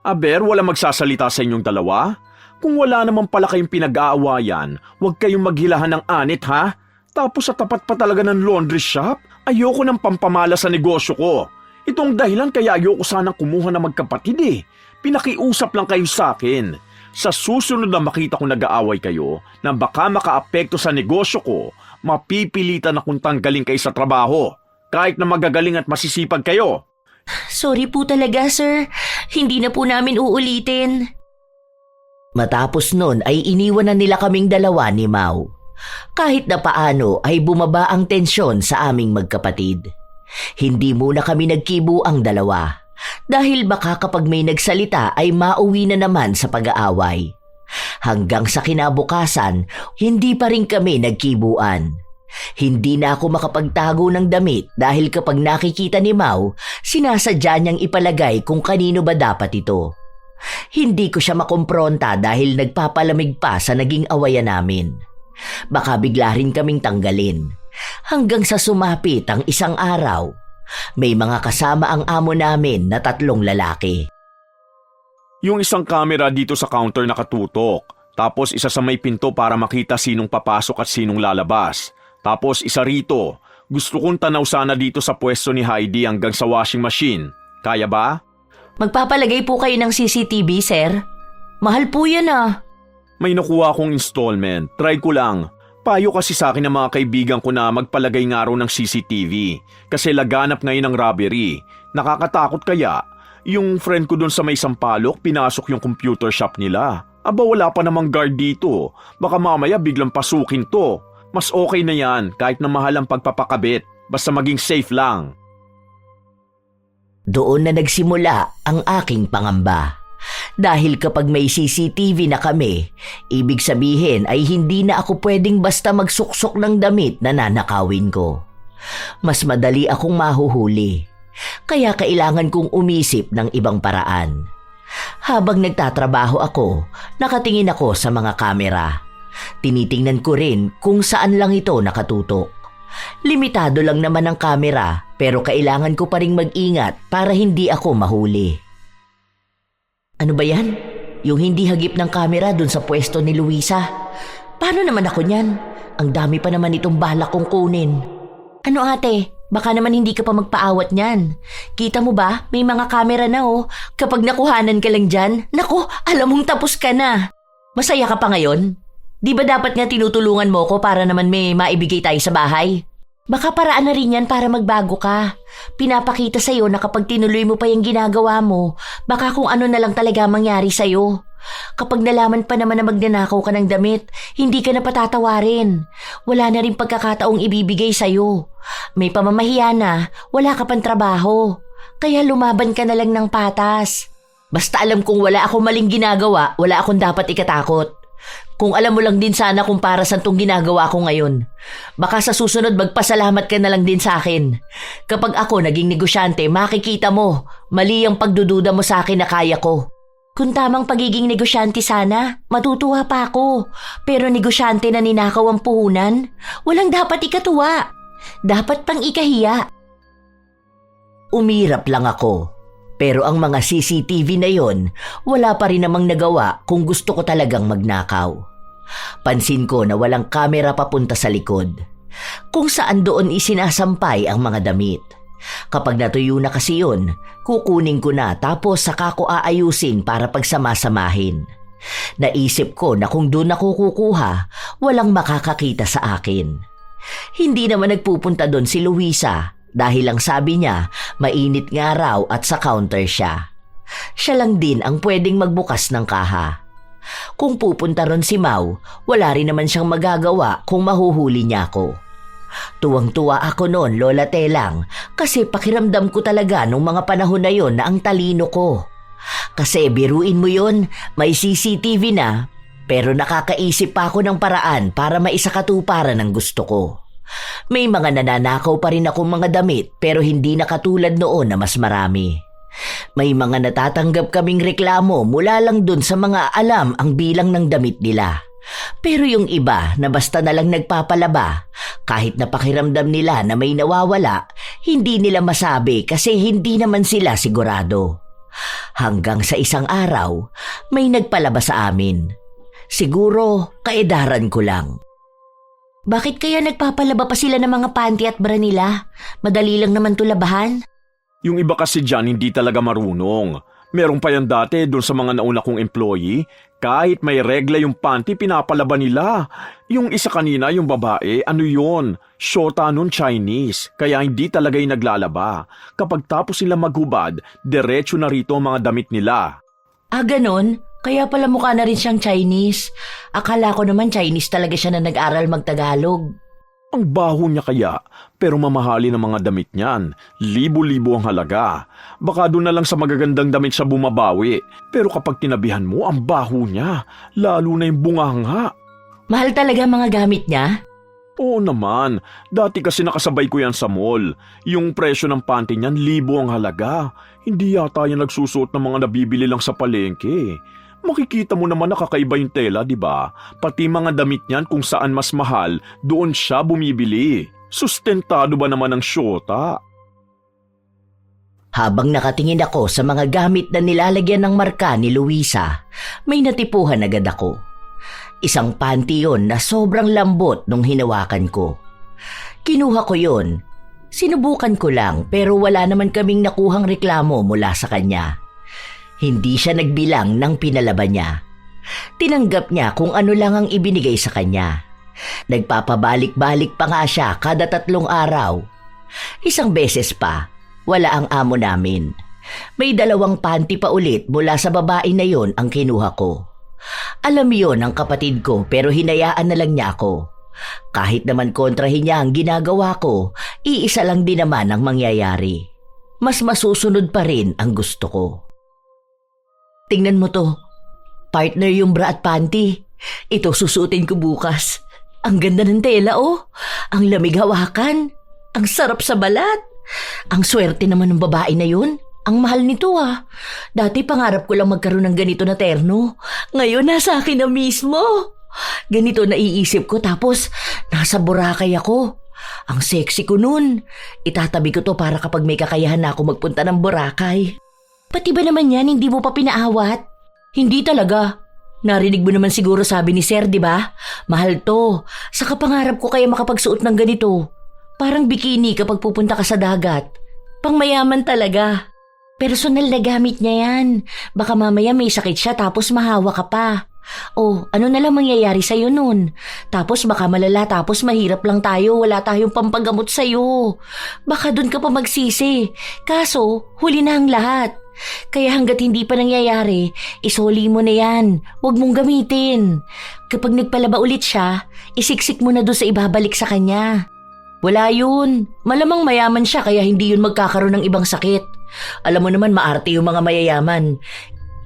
Aber, wala magsasalita sa inyong 2? Kung wala naman pala kayong pinag-aawayan, huwag kayong maghilahan ng anit ha? Tapos sa tapat pa talaga ng laundry shop, ayoko ng pampamala sa negosyo ko. Itong dahilan kaya ayoko sanang kumuha na magkapatid eh. Pinakiusap lang kayo sa akin. Sa susunod na makita kong nag-aaway kayo na baka makaapekto sa negosyo ko, mapipilitan akong tanggalin kayo sa trabaho. Kahit na magagaling at masisipag kayo. Sorry po talaga sir, hindi na po namin uulitin. Matapos nun ay iniwan na nila kaming 2 ni Mau. Kahit na paano ay bumaba ang tensyon sa aming magkapatid. Hindi muna kami nagkibo ang 2. Dahil baka kapag may nagsalita ay mauwi na naman sa pag-aaway. Hanggang sa kinabukasan, hindi pa rin kami nagkibuan. Hindi na ako makapagtago ng damit dahil kapag nakikita ni Mau, sinasadya niyang ipalagay kung kanino ba dapat ito. Hindi ko siya makompronta dahil nagpapalamig pa sa naging awayan namin. Baka bigla rin kaming tanggalin. Hanggang sa sumapit ang isang araw, may mga kasama ang amo namin na 3 lalaki. Yung isang camera dito sa counter nakatutok. Tapos isa sa may pinto para makita sinong papasok at sinong lalabas. Tapos isa rito. Gusto kong tanaw sana dito sa pwesto ni Heidi hanggang sa washing machine. Kaya ba? Magpapalagay po kayo ng CCTV, sir? Mahal po yan ah. May nakuha akong installment. Try ko lang. Payo kasi sa akin ng mga kaibigan ko na magpalagay nga raw ng CCTV. Kasi laganap ngayon ang robbery. Nakakatakot kaya? Yung friend ko dun sa may Sampaloc, pinasok yung computer shop nila. Aba wala pa namang guard dito. Baka mamaya biglang pasukin to. Mas okay na yan kahit na mahal ang pagpapakabit. Basta maging safe lang. Doon na nagsimula ang aking pangamba. Dahil kapag may CCTV na kami, ibig sabihin ay hindi na ako pwedeng basta magsuksok ng damit na nanakawin ko. Mas madali akong mahuhuli. Kaya kailangan kong umisip ng ibang paraan. Habang nagtatrabaho ako, nakatingin ako sa mga kamera. Tinitingnan ko rin kung saan lang ito nakatutok. Limitado lang naman ang kamera pero kailangan ko pa ring mag-ingat para hindi ako mahuli. Ano ba yan? Yung hindi hagip ng kamera dun sa pwesto ni Luisa. Paano naman ako niyan? Ang dami pa naman itong balak kong kunin. Ano ate? Baka naman hindi ka pa magpaawat niyan. Kita mo ba? May mga kamera na oh. Kapag nakuhanan ka lang dyan, naku, alam mong tapos ka na. Masaya ka pa ngayon? Di ba dapat nga tinutulungan mo ko para naman may maibigay tayo sa bahay? Baka paraan na rin yan para magbago ka. Pinapakita sa'yo na kapag tinuloy mo pa yung ginagawa mo, baka kung ano na lang talaga mangyari sa'yo. Kapag nalaman pa naman na magnanakaw ka ng damit, hindi ka na patatawarin. Wala na rin pagkakataong ibibigay sa'yo. May pamamahiya na, wala ka pang trabaho. Kaya lumaban ka na lang ng patas. Basta alam kong wala akong maling ginagawa, wala akong dapat ikatakot. Kung alam mo lang din sana kung para saan tong ginagawa ko ngayon. Baka sa susunod magpasalamat ka na lang din sa akin. Kapag ako naging negosyante, makikita mo, mali ang pagdududa mo sa akin na kaya ko. Kung tamang pagiging negosyante sana, matutuwa pa ako. Pero negosyante na ninakaw ang puhunan, walang dapat ikatuwa. Dapat pang ikahiya. Umirap lang ako. Pero ang mga CCTV na yon, wala pa rin namang nagawa kung gusto ko talagang magnakaw. Pansin ko na walang kamera papunta sa likod. Kung saan doon isinasampay ang mga damit. Kapag natuyo na kasi yun, kukunin ko na tapos saka ko aayusin para pagsamasamahin. Naisip ko na kung doon ako kukuha, walang makakakita sa akin. Hindi naman nagpupunta doon si Luisa dahil lang sabi niya mainit nga raw at sa counter siya. Siya lang din ang pwedeng magbukas ng kaha. Kung pupunta ron si Mau, wala rin naman siyang magagawa kung mahuhuli niya ako. Tuwang-tuwa ako noon, Lola Telang, kasi pakiramdam ko talaga nung mga panahon na yon na ang talino ko. Kasi biruin mo yon, may CCTV na, pero nakakaisip pa ako ng paraan para maisakatuparan ang gusto ko. May mga nananakaw pa rin akong mga damit pero hindi na katulad noon na mas marami. May mga natatanggap kaming reklamo mula lang dun sa mga alam ang bilang ng damit nila. Pero yung iba na basta na lang nagpapalaba, kahit na pakiramdam nila na may nawawala, hindi nila masabi kasi hindi naman sila sigurado. Hanggang sa isang araw, may nagpalaba sa amin. Siguro, kaedaran ko lang. Bakit kaya nagpapalaba pa sila ng mga panty at bra nila? Madali lang naman to labahan. Yung iba kasi dyan hindi talaga marunong. Merong pa yan dati doon sa mga nauna kong employee. Kahit may regla yung panty, pinapalaba nila. Yung isa kanina, yung babae, ano yun? Shota nun Chinese. Kaya hindi talaga yung naglalaba. Kapag tapos sila maghubad, diretso na rito ang mga damit nila. Ah, ganon? Kaya pala mukha na rin siyang Chinese. Akala ko naman Chinese talaga siya na nag-aral magtagalog. Ang baho niya kaya, pero mamahali ng mga damit niyan. Libo-libo ang halaga. Baka doon na lang sa magagandang damit siya bumabawi. Pero kapag tinabihan mo, ang baho niya. Lalo na yung bunganga. Mahal talaga mga gamit niya? Oo naman. Dati kasi nakasabay ko yan sa mall. Yung presyo ng panty niyan, libo ang halaga. Hindi yata yan nagsusuot ng mga nabibili lang sa palengke. Makikita mo naman nakakaiba yung tela, di ba? Pati mga damit niyan kung saan mas mahal, doon siya bumibili. Sustentado ba naman ang syota? Habang nakatingin ako sa mga gamit na nilalagyan ng marka ni Luisa, may natipuhan agad ako. Isang panty yon na sobrang lambot nung hinawakan ko. Kinuha ko yon. Sinubukan ko lang pero wala naman kaming nakuhang reklamo mula sa kanya. Hindi siya nagbilang ng pinalaban niya. Tinanggap niya kung ano lang ang ibinigay sa kanya. Nagpapabalik-balik pa nga siya kada 3 araw. Isang beses pa, wala ang amo namin. May 2 panty pa ulit mula sa babae na yon ang kinuha ko. Alam yon ng kapatid ko pero hinayaan na lang niya ako. Kahit naman kontrahin niya ang ginagawa ko, iisa lang din naman ang mangyayari. Mas masusunod pa rin ang gusto ko. Tingnan mo to. Partner yung bra at panty. Ito susuotin ko bukas. Ang ganda ng tela oh. Ang lamig hawakan. Ang sarap sa balat. Ang swerte naman ng babae na yun. Ang mahal nito ah. Dati pangarap ko lang magkaroon ng ganito na terno. Ngayon nasa akin na mismo. Ganito naiisip ko tapos nasa Boracay ako. Ang sexy ko nun. Itatabi ko to para kapag may kakayahan na ako magpunta ng Boracay. Pati ba naman yan hindi mo pa pinaawat? Hindi talaga. Narinig mo naman siguro sabi ni Sir, di ba? Mahal to. Saka pangarap ko kaya makapagsuot ng ganito. Parang bikini kapag pupunta ka sa dagat. Pangmayaman talaga. Personal na gamit niya yan. Baka mamaya may sakit siya tapos mahawa ka pa. Oh, ano na lang mangyayari sa'yo nun? Tapos baka malala tapos mahirap lang tayo, wala tayong pampagamot sa'yo. Baka dun ka pa magsisi. Kaso, huli na ang lahat. Kaya hanggat hindi pa nangyayari, isoli mo na yan. Huwag mong gamitin. Kapag nagpalaba ulit siya, isiksik mo na doon sa ibabalik sa kanya. Wala yun. Malamang mayaman siya kaya hindi yun magkakaroon ng ibang sakit. Alam mo naman maarte yung mga mayayaman.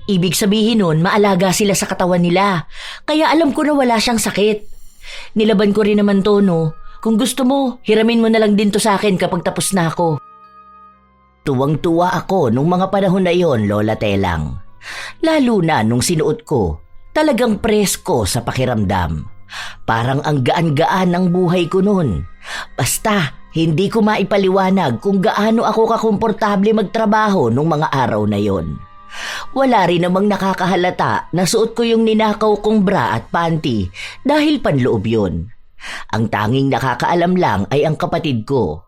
Ibig sabihin nun, maalaga sila sa katawan nila. Kaya alam ko na wala siyang sakit. Nilaban ko rin naman to, no? Kung gusto mo, hiramin mo na lang din to sa akin kapag tapos na ako. Tuwang-tuwa ako nung mga panahon na yon, Lola Telang. Lalo na nung sinuot ko, talagang presko sa pakiramdam. Parang ang gaan-gaan ng buhay ko nun. Basta, hindi ko maipaliwanag kung gaano ako kakomportable magtrabaho nung mga araw na yon. Wala rin namang nakakahalata na suot ko yung ninakaw kong bra at panty dahil panloob yun. Ang tanging nakakaalam lang ay ang kapatid ko.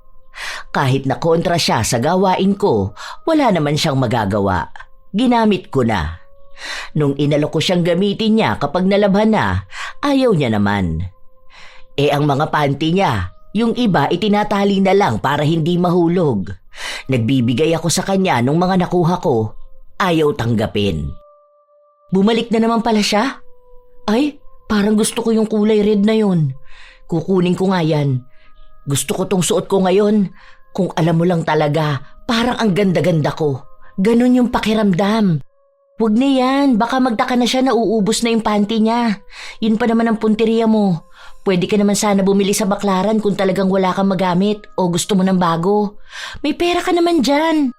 Kahit na kontra siya sa gawain ko, wala naman siyang magagawa. Ginamit ko na. Nung inalok ko siyang gamitin niya kapag nalabhan na, ayaw niya naman. Ang mga panty niya, yung iba itinatali na lang para hindi mahulog. Nagbibigay ako sa kanya nung mga nakuha ko, ayaw tanggapin. Bumalik na naman pala siya? Ay, parang gusto ko yung kulay red na yun. Kukunin ko nga yan. Gusto ko tong suot ko ngayon. Kung alam mo lang talaga, parang ang ganda-ganda ko. Ganon yung pakiramdam. Huwag na yan, baka magtaka na siya na uubos na yung panty niya. Yun pa naman ang punteriya mo. Pwede ka naman sana bumili sa baklaran kung talagang wala kang magamit o gusto mo ng bago. May pera ka naman dyan.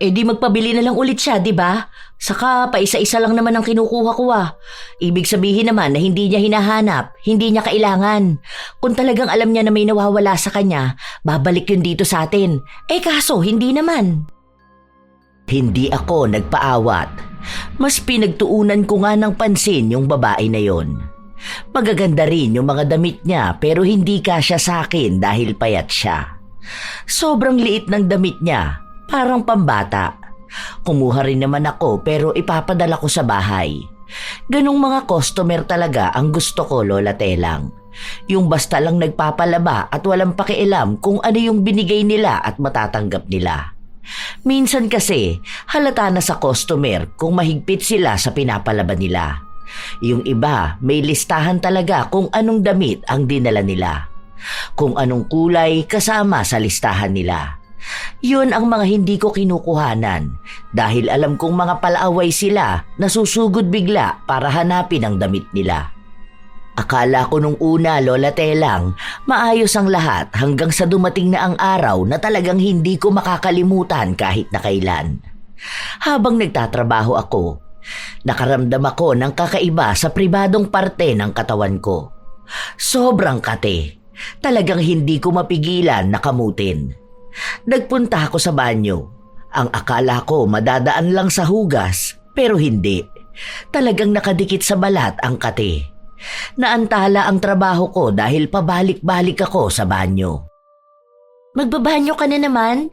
Di magpabili na lang ulit siya, di ba? Saka paisa-isa lang naman ang kinukuha ko ah. Ibig sabihin naman na hindi niya hinahanap, hindi niya kailangan. Kung talagang alam niya na may nawawala sa kanya, babalik yun dito sa atin. Kaso hindi naman. Hindi ako nagpaawat. Mas pinagtuunan ko nga ng pansin yung babae na yon. Magaganda rin yung mga damit niya pero hindi kasya sa akin dahil payat siya. Sobrang liit ng damit niya, parang pambata. Kumuha rin naman ako pero ipapadala ko sa bahay. Ganong mga customer talaga ang gusto ko, Lola Telang. Yung basta lang nagpapalaba at walang pakialam kung ano yung binigay nila at matatanggap nila. Minsan kasi, halata na sa customer kung mahigpit sila sa pinapalaba nila. Yung iba, may listahan talaga kung anong damit ang dinala nila. Kung anong kulay kasama sa listahan nila. Yun ang mga hindi ko kinukuhanan dahil alam kong mga palaaway sila na susugod bigla para hanapin ang damit nila. Akala ko nung una, Lola Telang, maayos ang lahat hanggang sa dumating na ang araw na talagang hindi ko makakalimutan kahit na kailan. Habang nagtatrabaho ako, nakaramdam ako ng kakaiba sa pribadong parte ng katawan ko. Sobrang kate. Talagang hindi ko mapigilan na kamutin. Nagpunta ako sa banyo. Ang akala ko madadaan lang sa hugas, pero hindi. Talagang nakadikit sa balat ang kate. Naantala ang trabaho ko dahil pabalik-balik ako sa banyo. Magbabanyo ka na naman?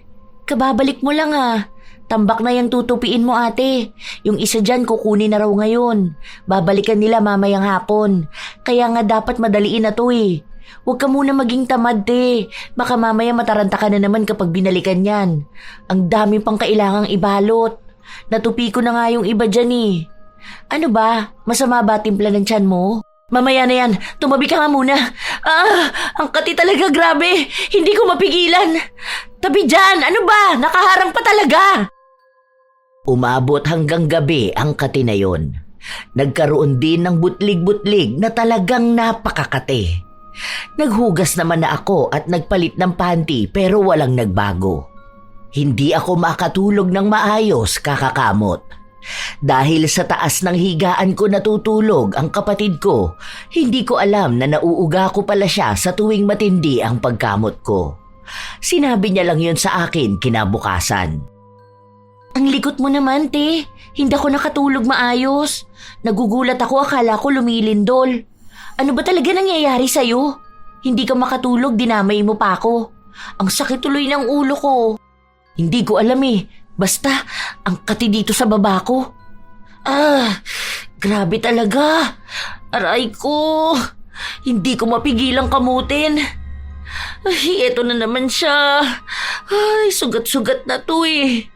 Kababalik mo lang ah. Tambak na yung tutupiin mo ate. Yung isa dyan kukunin na raw ngayon. Babalikan nila mamayang hapon. Kaya nga dapat madaliin na to eh. Huwag ka muna maging tamad te. Baka mamaya mataranta ka na naman kapag binalikan yan. Ang dami pang kailangang ibalot. Natupi ko na nga yung iba dyan eh. Ano ba? Masama ba timpla ng tiyan mo? Mamaya na yan, tumabi ka nga muna. Ang kati talaga, grabe. Hindi ko mapigilan. Tabi dyan, ano ba? Nakaharang pa talaga. Umabot hanggang gabi ang kati na yon. Nagkaroon din ng butlig-butlig na talagang napakakate. Naghugas naman na ako at nagpalit ng panty pero walang nagbago. Hindi ako makatulog ng maayos kakakamot. Dahil sa taas ng higaan ko natutulog ang kapatid ko, hindi ko alam na nauuga ko pala siya sa tuwing matindi ang pagkamot ko. Sinabi niya lang yun sa akin kinabukasan. Ang likot mo naman, te. Hindi ako nakatulog maayos. Nagugulat ako, akala ko lumilindol. Ano ba talaga nangyayari sa'yo? Hindi ka makatulog, dinamay mo pa ako. Ang sakit tuloy ng ulo ko. Hindi ko alam eh. Basta, ang kati dito sa baba ko. Grabe talaga. Aray ko. Hindi ko mapigilang kamutin. Ay, eto na naman siya. Ay, sugat-sugat na to eh.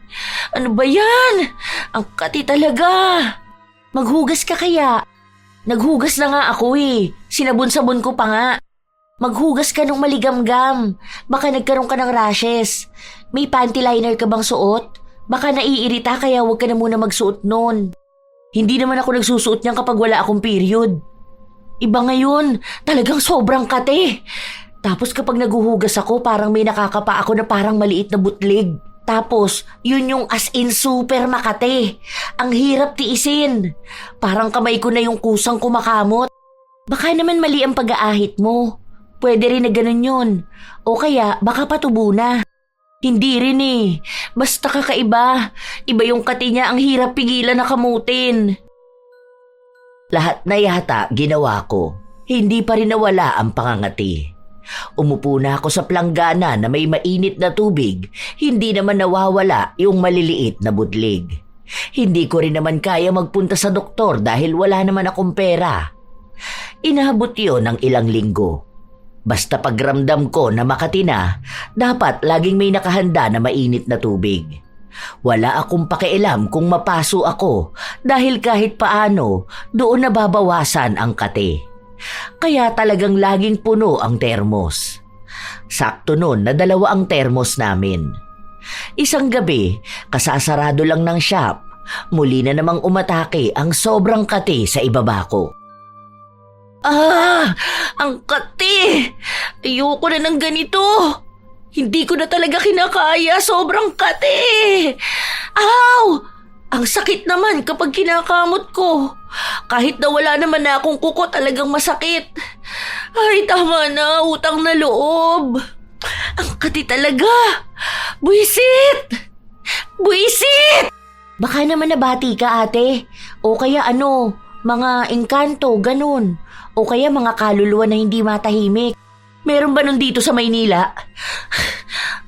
Ano ba yan? Ang kati talaga. Maghugas ka kaya? Naghugas na nga ako eh. Sinabon-sabon ko pa nga. Maghugas ka nung maligamgam. Baka nagkaroon ka ng rashes. May panty liner ka bang suot? Baka naiirita kaya huwag ka na muna magsuot nun. Hindi naman ako nagsusuot niyan kapag wala akong period. Iba ngayon, talagang sobrang kate. Tapos kapag naguhugas ako, parang may nakakapa ako na parang maliit na butlig. Tapos, yun yung as in super makate. Ang hirap tiisin. Parang kamay ko na yung kusang kumakamot. Baka naman mali ang pag-aahit mo. Pwede rin na ganun yun. O kaya, baka patubo na. Hindi rin eh. Basta kakaiba. Iba yung kati niya, ang hirap pigilan na kamutin. Lahat na yata ginawa ko. Hindi pa rin nawala ang pangangati. Umupo na ako sa planggana na may mainit na tubig. Hindi naman nawawala yung maliliit na budlig. Hindi ko rin naman kaya magpunta sa doktor dahil wala naman akong pera. Inaabot yun ng ilang linggo. Basta pagramdam ko na makati na, dapat laging may nakahanda na mainit na tubig. Wala akong pakialam kung mapaso ako dahil kahit paano doon nababawasan ang kate. Kaya talagang laging puno ang termos. Sakto nun na 2 ang termos namin. Isang gabi, kasasarado lang ng shop, muli na namang umatake ang sobrang kate sa ibaba ko. Ang kati! Ayoko na ng ganito. Hindi ko na talaga kinakaya. Sobrang kati! Aw! Ang sakit naman kapag kinakamot ko. Kahit na wala naman na akong kuko, talagang masakit. Ay, tama na. Utang na loob. Ang kati talaga. Buisit! Buisit! Baka naman nabati ka, ate. O kaya mga engkanto, ganun. O kaya mga kaluluwa na hindi matahimik. Meron ba nun dito sa Maynila?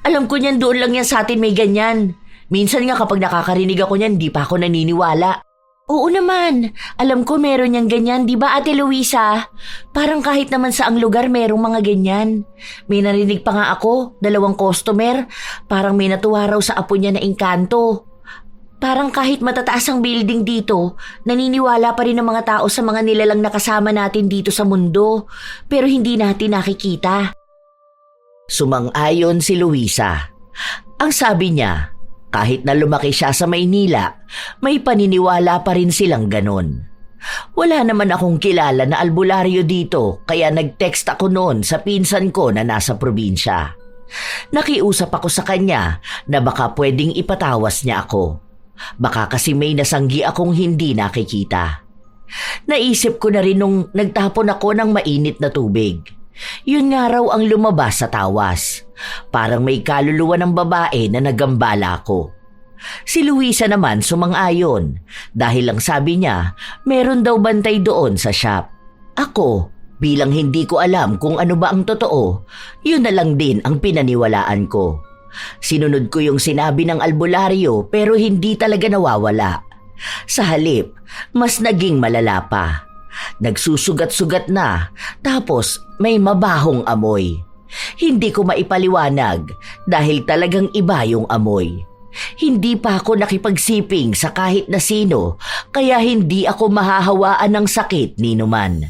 Alam ko niyan, doon lang yan sa atin may ganyan. Minsan nga kapag nakakarinig ako niyan, di pa ako naniniwala. Oo naman, alam ko meron niyang ganyan, di ba Ate Luisa? Parang kahit naman sa ang lugar merong mga ganyan. May narinig pa nga ako, 2 customer, parang may natuwa raw sa apo niya na engkanto. Parang kahit matataas ang building dito, naniniwala pa rin ang mga tao sa mga nilalang nakasama natin dito sa mundo, pero hindi natin nakikita. Sumang-ayon si Luisa. Ang sabi niya, kahit na lumaki siya sa Maynila, may paniniwala pa rin silang ganon. Wala naman akong kilala na albularyo dito kaya nag-text ako noon sa pinsan ko na nasa probinsya. Nakiusap ako sa kanya na baka pwedeng ipatawas niya ako. Baka kasi may nasanggi akong hindi nakikita. Naisip ko na rin nung nagtapon ako ng mainit na tubig. Yun nga raw ang lumabas sa tawas. Parang may kaluluwa ng babae na nagambala ko. Si Luisa naman sumang-ayon dahil lang sabi niya meron daw bantay doon sa shop. Ako, bilang hindi ko alam kung ano ba ang totoo, yun na lang din ang pinaniwalaan ko. Sinunod ko yung sinabi ng albularyo pero hindi talaga nawawala. Sa halip, mas naging malala pa. Nagsusugat-sugat na, tapos may mabahong amoy. Hindi ko maipaliwanag dahil talagang iba yung amoy. Hindi pa ako nakipagsiping sa kahit na sino, kaya hindi ako mahahawaan ng sakit ni numan.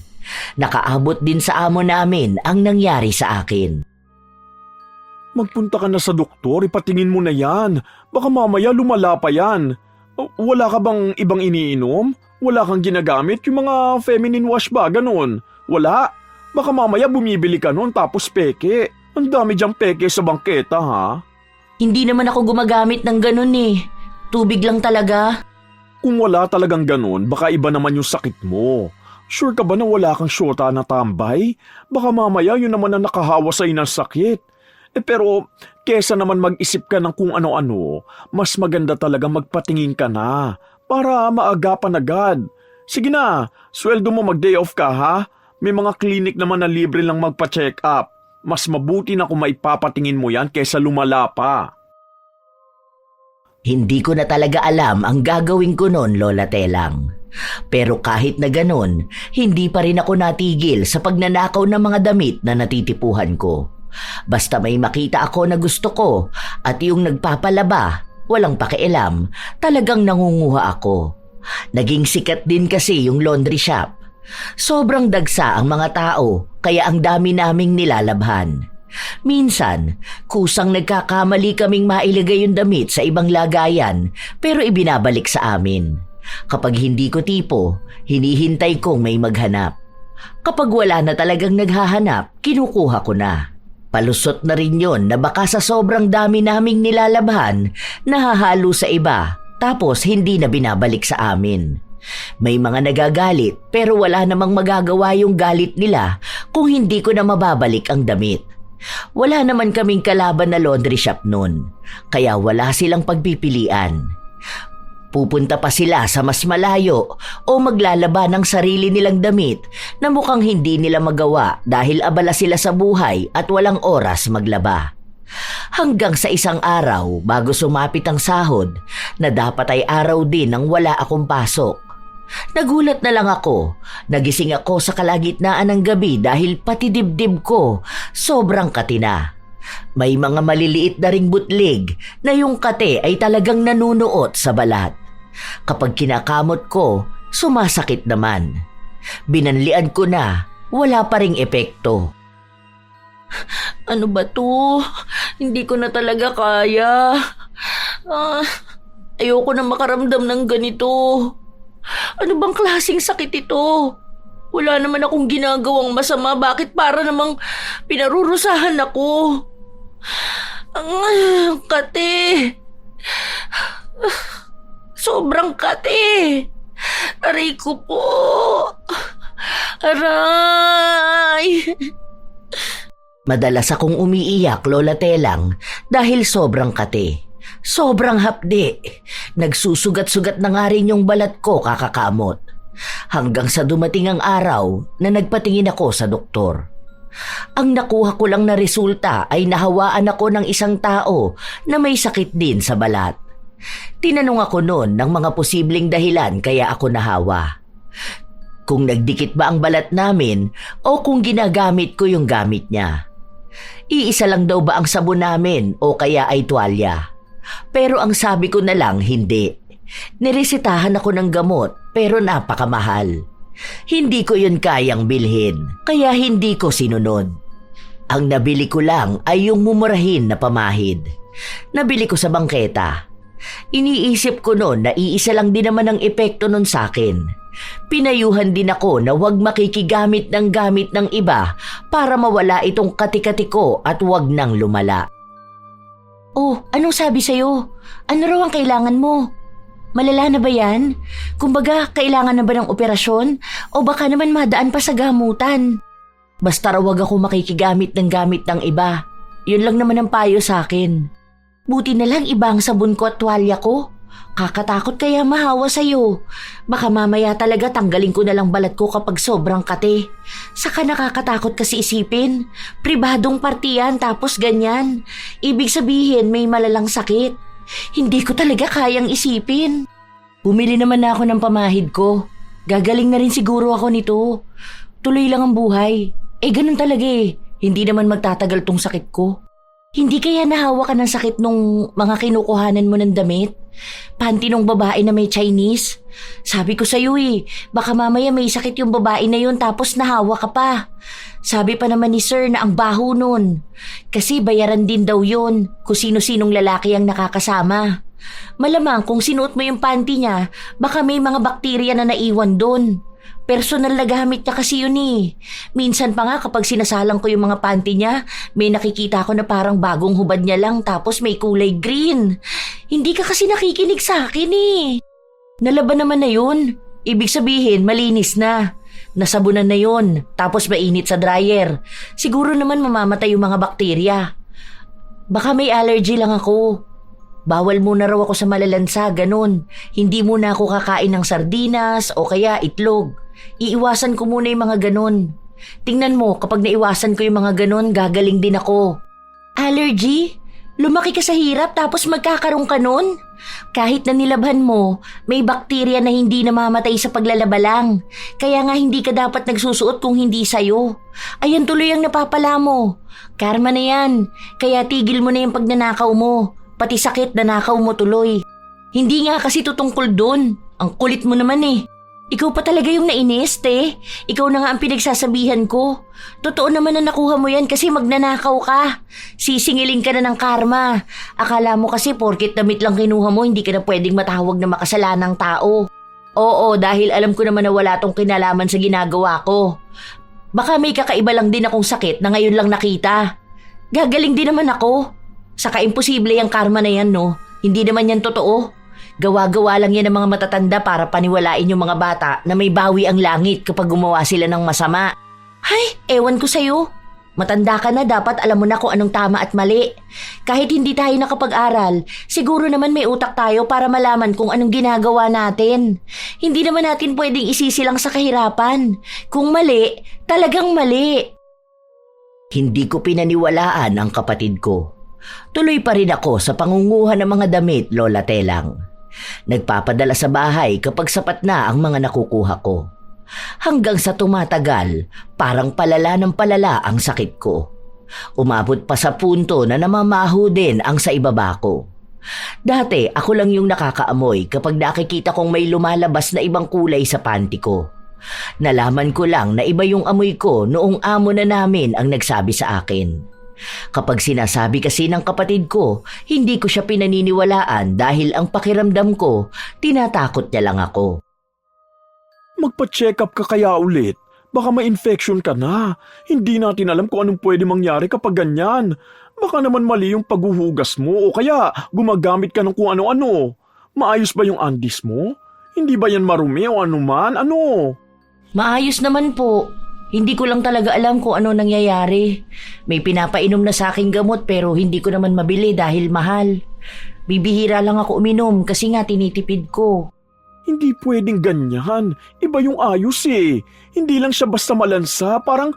Nakaabot din sa amo namin ang nangyari sa akin. Magpunta ka na sa doktor, ipatingin mo na yan. Baka mamaya lumala pa yan. Wala ka bang ibang iniinom? Wala kang ginagamit? Yung mga feminine wash ba? Ganon. Wala? Baka mamaya bumibili ka nun tapos peke. Ang dami diyang peke sa bangketa, ha? Hindi naman ako gumagamit ng ganun eh. Tubig lang talaga. Kung wala talagang ganon, baka iba naman yung sakit mo. Sure ka ba na wala kang syota na tambay? Baka mamaya yun naman ang nakahawa sa'yo ng sakit. Pero kesa naman mag-isip ka ng kung ano-ano, mas maganda talaga magpatingin ka na para maagapan agad. Sige na, sweldo mo mag-day off ka ha? May mga clinic naman na libre lang magpa-check up. Mas mabuti na kung maipapatingin mo yan kesa lumala pa. Hindi ko na talaga alam ang gagawin ko noon, Lola Telang. Pero kahit na ganon, hindi pa rin ako natigil sa pagnanakaw ng mga damit na natitipuhan ko. Basta may makita ako na gusto ko at yung nagpapalaba, walang pakialam, talagang nangunguha ako. Naging sikat din kasi yung laundry shop. Sobrang dagsa ang mga tao kaya ang dami naming nilalabhan. Minsan, kusang nagkakamali kaming mailagay yung damit sa ibang lagayan pero ibinabalik sa amin. Kapag hindi ko tipo, hinihintay kong may maghanap. Kapag wala na talagang naghahanap, kinukuha ko na. Palusot na rin yon na baka sa sobrang dami naming nilalabhan, nahahalo sa iba, tapos hindi na binabalik sa amin. May mga nagagalit pero wala namang magagawa yung galit nila kung hindi ko na mababalik ang damit. Wala naman kaming kalaban na laundry shop nun, kaya wala silang pagpipilian. Pupunta pa sila sa mas malayo o maglalaba ng sarili nilang damit na mukhang hindi nila magawa dahil abala sila sa buhay at walang oras maglaba. Hanggang sa isang araw bago sumapit ang sahod na dapat ay araw din nang wala akong pasok. Nagulat na lang ako. Nagising ako sa kalagitnaan ng gabi dahil pati dibdib ko sobrang katina. May mga maliliit na ring butlig na yung kate ay talagang nanunuot sa balat. Kapag kinakamot ko, sumasakit naman. Binanlian ko na, wala pa ring epekto. Ano ba to? Hindi ko na talaga kaya. Ayoko na makaramdam ng ganito. Ano bang klaseng sakit ito? Wala naman akong ginagawang masama. Bakit para namang pinarurusahan ako? Ang kate. Sobrang kate. Aray ko po. Aray. Madalas akong umiiyak, Lola Telang, dahil sobrang kate. Sobrang hapdi. Nagsusugat-sugat na nga rin yung balat ko kakakamot. Hanggang sa dumating ang araw na nagpatingin ako sa doktor. Ang nakuha ko lang na resulta ay nahawaan ako ng isang tao na may sakit din sa balat. Tinanong ako noon ng mga posibleng dahilan kaya ako nahawa. Kung nagdikit ba ang balat namin o kung ginagamit ko yung gamit niya. Iisa lang daw ba ang sabon namin o kaya ay tuwalya. Pero ang sabi ko na lang hindi. Niresetahan ako ng gamot pero napakamahal. Hindi ko yun kayang bilhin kaya hindi ko sinunod. Ang nabili ko lang ay yung mumurahin na pamahid. Nabili ko sa bangketa. Iniisip ko noon na iisa lang din naman ang epekto nun sa akin. Pinayuhan din ako na huwag makikigamit ng gamit ng iba para mawala itong kati-kati ko at huwag nang lumala. Oh, anong sabi sa'yo? Ano raw ang kailangan mo? Malala na ba yan? Kumbaga, kailangan na ba ng operasyon? O baka naman madaan pa sa gamutan? Basta raw wag ako makikigamit ng gamit ng iba. Yun lang naman ang payo sa akin. Buti na lang iba ang sabon ko at tuwalya ko. Kakatakot kaya mahawa sa'yo. Baka mamaya talaga tanggalin ko na lang balat ko kapag sobrang kate. Saka nakakatakot kasi isipin. Pribadong partiyan tapos ganyan. Ibig sabihin may malalang sakit. Hindi ko talaga kayang isipin. Bumili naman na ako ng pamahid ko. Gagaling na rin siguro ako nito. Tuloy lang ang buhay. Ganun talaga eh. Hindi naman magtatagal tong sakit ko. Hindi kaya nahawa ka ng sakit nung mga kinukuhanan mo ng damit? Panty nung babae na may Chinese? Sabi ko sa'yo baka mamaya may sakit yung babae na yun tapos nahawa ka pa. Sabi pa naman ni sir na ang baho nun. Kasi bayaran din daw yun kung sino-sinong lalaki ang nakakasama. Malamang kung sinuot mo yung panty niya, baka may mga bakterya na naiwan dun. Personal na gamit niya kasi yun Minsan pa nga kapag sinasalang ko yung mga panty niya, may nakikita ko na parang bagong hubad niya lang tapos may kulay green. Hindi ka kasi nakikinig sa akin Nalaban naman na yun. Ibig sabihin, malinis na. Nasabunan na yun, tapos mainit sa dryer. Siguro naman mamamatay yung mga bakterya. Baka may allergy lang ako. Bawal muna raw ako sa malalansa, ganun. Hindi muna ako kakain ng sardinas o kaya itlog. Iiwasan ko muna yung mga ganun. Tingnan mo, kapag naiwasan ko yung mga ganun, gagaling din ako. Allergy? Lumaki ka sa hirap tapos magkakaroon ka nun? Kahit na nilabhan mo, may bakterya na hindi namamatay sa paglalaba lang. Kaya nga hindi ka dapat nagsusuot kung hindi sa'yo. Ayan tuloy ang napapala mo. Karma na yan. Kaya tigil mo na yung pagnanakaw mo. Pati sakit nanakaw mo tuloy. Hindi nga kasi tutungkol dun. Ang kulit mo naman Ikaw pa talaga yung nainis, te. Ikaw na nga ang pinagsasabihan ko. Totoo naman na nakuha mo yan kasi magnanakaw ka. Sisingilin ka na ng karma. Akala mo kasi porket damit lang kinuha mo, hindi ka na pwedeng matawag na makasalanang tao. Oo, dahil alam ko naman na wala tong kinalaman sa ginagawa ko. Baka may kakaiba lang din akong sakit na ngayon lang nakita. Gagaling din naman ako. Saka imposible yung karma na yan, no? Hindi naman yan totoo. Gawa-gawa lang yan ng mga matatanda para paniwalain yung mga bata na may bawi ang langit kapag gumawa sila ng masama. Hay, ewan ko sa'yo. Matanda ka na, dapat alam mo na kung anong tama at mali. Kahit hindi tayo nakapag-aral, siguro naman may utak tayo para malaman kung anong ginagawa natin. Hindi naman natin pwedeng isisilang sa kahirapan. Kung mali, talagang mali. Hindi ko pinaniwalaan ang kapatid ko. Tuloy pa rin ako sa pangunguha ng mga damit, Lola Telang. Nagpapadala sa bahay kapag sapat na ang mga nakukuha ko. Hanggang sa tumatagal, parang palala ng palala ang sakit ko. Umabot pa sa punto na namamaho din ang sa ibaba ko. Dati ako lang yung nakakaamoy kapag nakikita kong may lumalabas na ibang kulay sa panty ko. Nalaman ko lang na iba yung amoy ko noong amo na namin ang nagsabi sa akin. Kapag sinasabi kasi ng kapatid ko, hindi ko siya pinaniniwalaan dahil ang pakiramdam ko, tinatakot niya lang ako. Magpa-check up ka kaya ulit. Baka ma-infection ka na. Hindi natin alam kung anong pwede mangyari kapag ganyan. Baka naman mali yung paghuhugas mo o kaya gumagamit ka ng kung ano-ano. Maayos ba yung andis mo? Hindi ba yan marumi o anuman? Ano? Maayos naman po. Hindi ko lang talaga alam kung ano nangyayari. May pinapainom na sa aking gamot pero hindi ko naman mabili dahil mahal. Bibihira lang ako uminom kasi nga tinitipid ko. Hindi pwedeng ganyan. Iba yung ayos Hindi lang siya basta malansa. Parang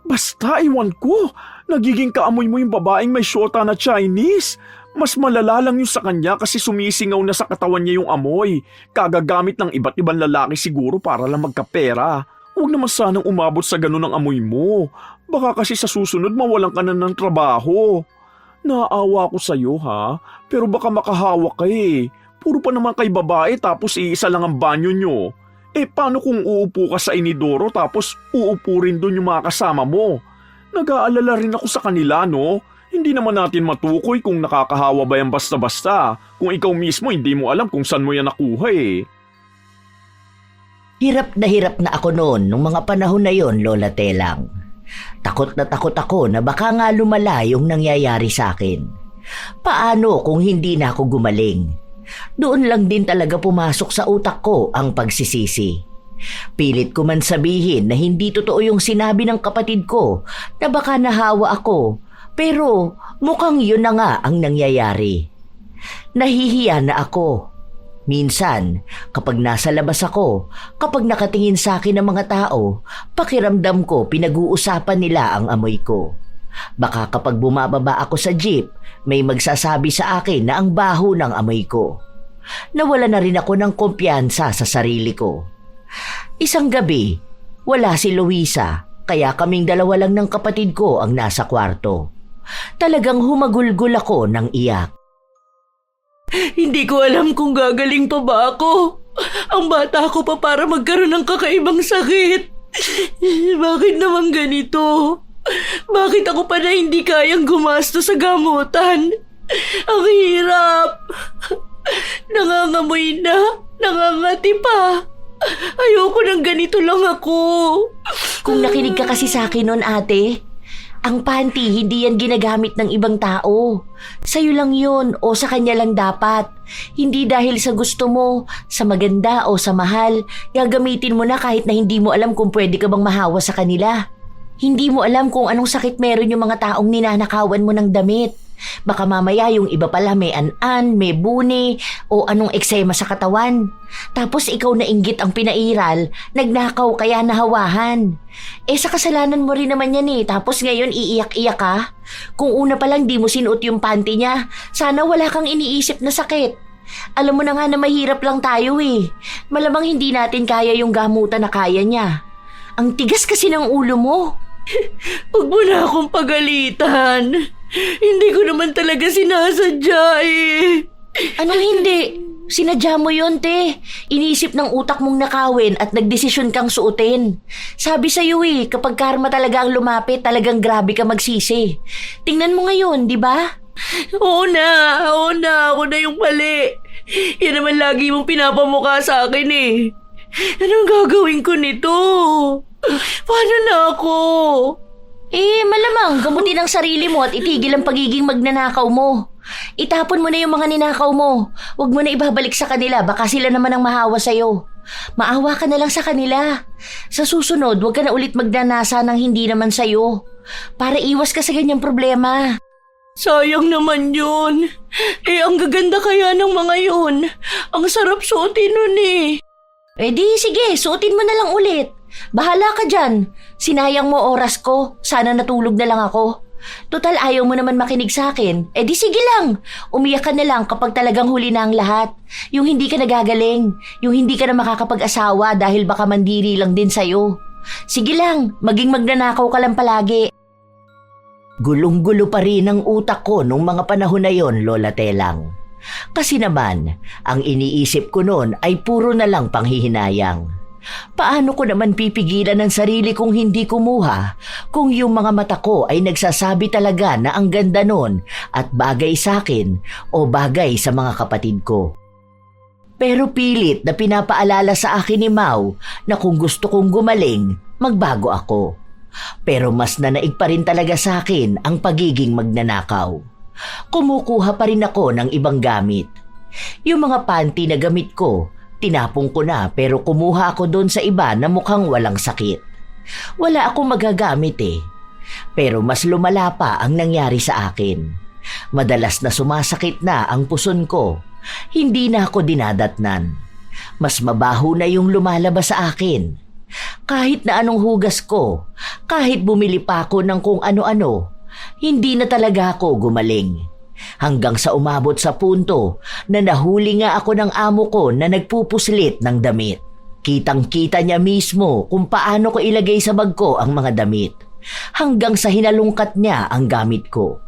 basta iwan ko. Nagiging kaamoy mo yung babaeng may syota na Chinese. Mas malala lang yung sa kanya kasi sumisingaw na sa katawan niya yung amoy. Kagagamit ng iba't ibang lalaki siguro para lang magkapera. Huwag naman sanang umabot sa ganun ang amoy mo. Baka kasi sa susunod mawalan ka na ng trabaho. Naawa ko sa'yo pero baka makahawak ka Puro pa naman kay babae tapos iisa lang ang banyo nyo. Paano kung uupo ka sa inidoro tapos uupo rin doon yung mga kasama mo? Nag-aalala rin ako sa kanila, no? Hindi naman natin matukoy kung nakakahawa ba yan basta-basta. Kung ikaw mismo hindi mo alam kung saan mo yan nakuha Hirap na ako noon nung mga panahon na yon, Lola Telang. Takot na takot ako na baka nga lumala yung nangyayari sa akin. Paano kung hindi na ako gumaling? Doon lang din talaga pumasok sa utak ko ang pagsisisi. Pilit ko man sabihin na hindi totoo yung sinabi ng kapatid ko na baka nahawa ako, pero mukhang yun na nga ang nangyayari. Nahihiya na ako. Minsan, kapag nasa labas ako, kapag nakatingin sa akin ng mga tao, pakiramdam ko pinag-uusapan nila ang amoy ko. Baka kapag bumababa ako sa jeep, may magsasabi sa akin na ang baho ng amoy ko. Nawala na rin ako ng kumpiyansa sa sarili ko. Isang gabi, wala si Luisa, kaya kaming dalawa lang ng kapatid ko ang nasa kwarto. Talagang humagulgol ako ng iyak. Hindi ko alam kung gagaling pa ba ako. Ang bata ko pa para magkaroon ng kakaibang sakit. Bakit naman ganito? Bakit ako pa na hindi kayang gumasto sa gamutan? Ang hirap. Nangangamoy na, nangangati pa. Ayoko nang ganito lang ako. Kung nakinig ka kasi sa akin noon, ate, ang panty hindi yan ginagamit ng ibang tao. Sa'yo lang yun o sa kanya lang dapat. Hindi dahil sa gusto mo, sa maganda o sa mahal, gagamitin mo na kahit na hindi mo alam kung pwede ka bang mahawa sa kanila. Hindi mo alam kung anong sakit meron yung mga taong ninanakawan mo ng damit. Baka mamaya yung iba pala may an-an, may buni, o anong eksema sa katawan. Tapos ikaw na inggit ang pinairal, nagnakaw kaya nahawahan. Sa kasalanan mo rin naman yan tapos ngayon iiyak-iyak ka? Kung una pa lang di mo sinuot yung panty niya, sana wala kang iniisip na sakit. Alam mo na nga na mahirap lang tayo Malamang hindi natin kaya yung gamutan na kaya niya. Ang tigas kasi ng ulo mo. Huwag mo na akong pagalitan. Hindi ko naman talaga sinasadya Anong hindi? Sinadya mo yun, te. Iniisip ng utak mong nakawin at nagdesisyon kang suotin. Sabi sa'yo kapag karma talaga ang lumapit, talagang grabe ka magsisi. Tingnan mo ngayon, di ba? Oo na, ako na yung mali. Yan naman lagi mong pinapamukha sa akin Anong gagawin ko nito? Paano na ako? Malamang gamutin ang sarili mo at itigil ang pagiging magnanakaw mo. Itapon mo na yung mga ninakaw mo. Huwag mo na ibabalik sa kanila, baka sila naman ang mahawa sa'yo. Maawa ka na lang sa kanila. Sa susunod, huwag ka na ulit magnanasa ng hindi naman sa'yo. Para iwas ka sa ganyang problema. Sayang naman yun. Ang gaganda kaya ng mga yun. Ang sarap suotin nun Di sige, suotin mo na lang ulit. Bahala ka dyan. Sinayang mo oras ko. Sana natulog na lang ako. Total ayaw mo naman makinig sa akin. Di sige lang. Umiyak ka na lang kapag talagang huli na ang lahat. Yung hindi ka nagagaling. Yung hindi ka na makakapag-asawa dahil baka mandiri lang din sa'yo. Sige lang, maging magnanakaw ka lang palagi. Gulong-gulo pa rin ang utak ko nung mga panahon na yon, Lola Telang. Kasi naman, ang iniisip ko noon ay puro na lang panghihinayang. Paano ko naman pipigilan ang sarili kong hindi kumuha kung yung mga mata ko ay nagsasabi talaga na ang ganda nun at bagay sa akin o bagay sa mga kapatid ko? Pero pilit na pinapaalala sa akin ni Mau na kung gusto kong gumaling, magbago ako. Pero mas nanaig pa rin talaga sa akin ang pagiging magnanakaw. Kumukuha pa rin ako ng ibang gamit. Yung mga panty na gamit ko, tinapong ko na pero kumuha ako doon sa iba na mukhang walang sakit. Wala akong magagamit Pero mas lumala pa ang nangyari sa akin. Madalas na sumasakit na ang puson ko. Hindi na ako dinadatnan. Mas mabaho na yung lumalabas sa akin. Kahit na anong hugas ko, kahit bumili pa ako ng kung ano-ano, hindi na talaga ako gumaling. Hanggang sa umabot sa punto na nahuli nga ako ng amo ko na nagpupuslit ng damit. Kitang-kita niya mismo kung paano ko ilagay sa bag ko ang mga damit. Hanggang sa hinalungkat niya ang gamit ko.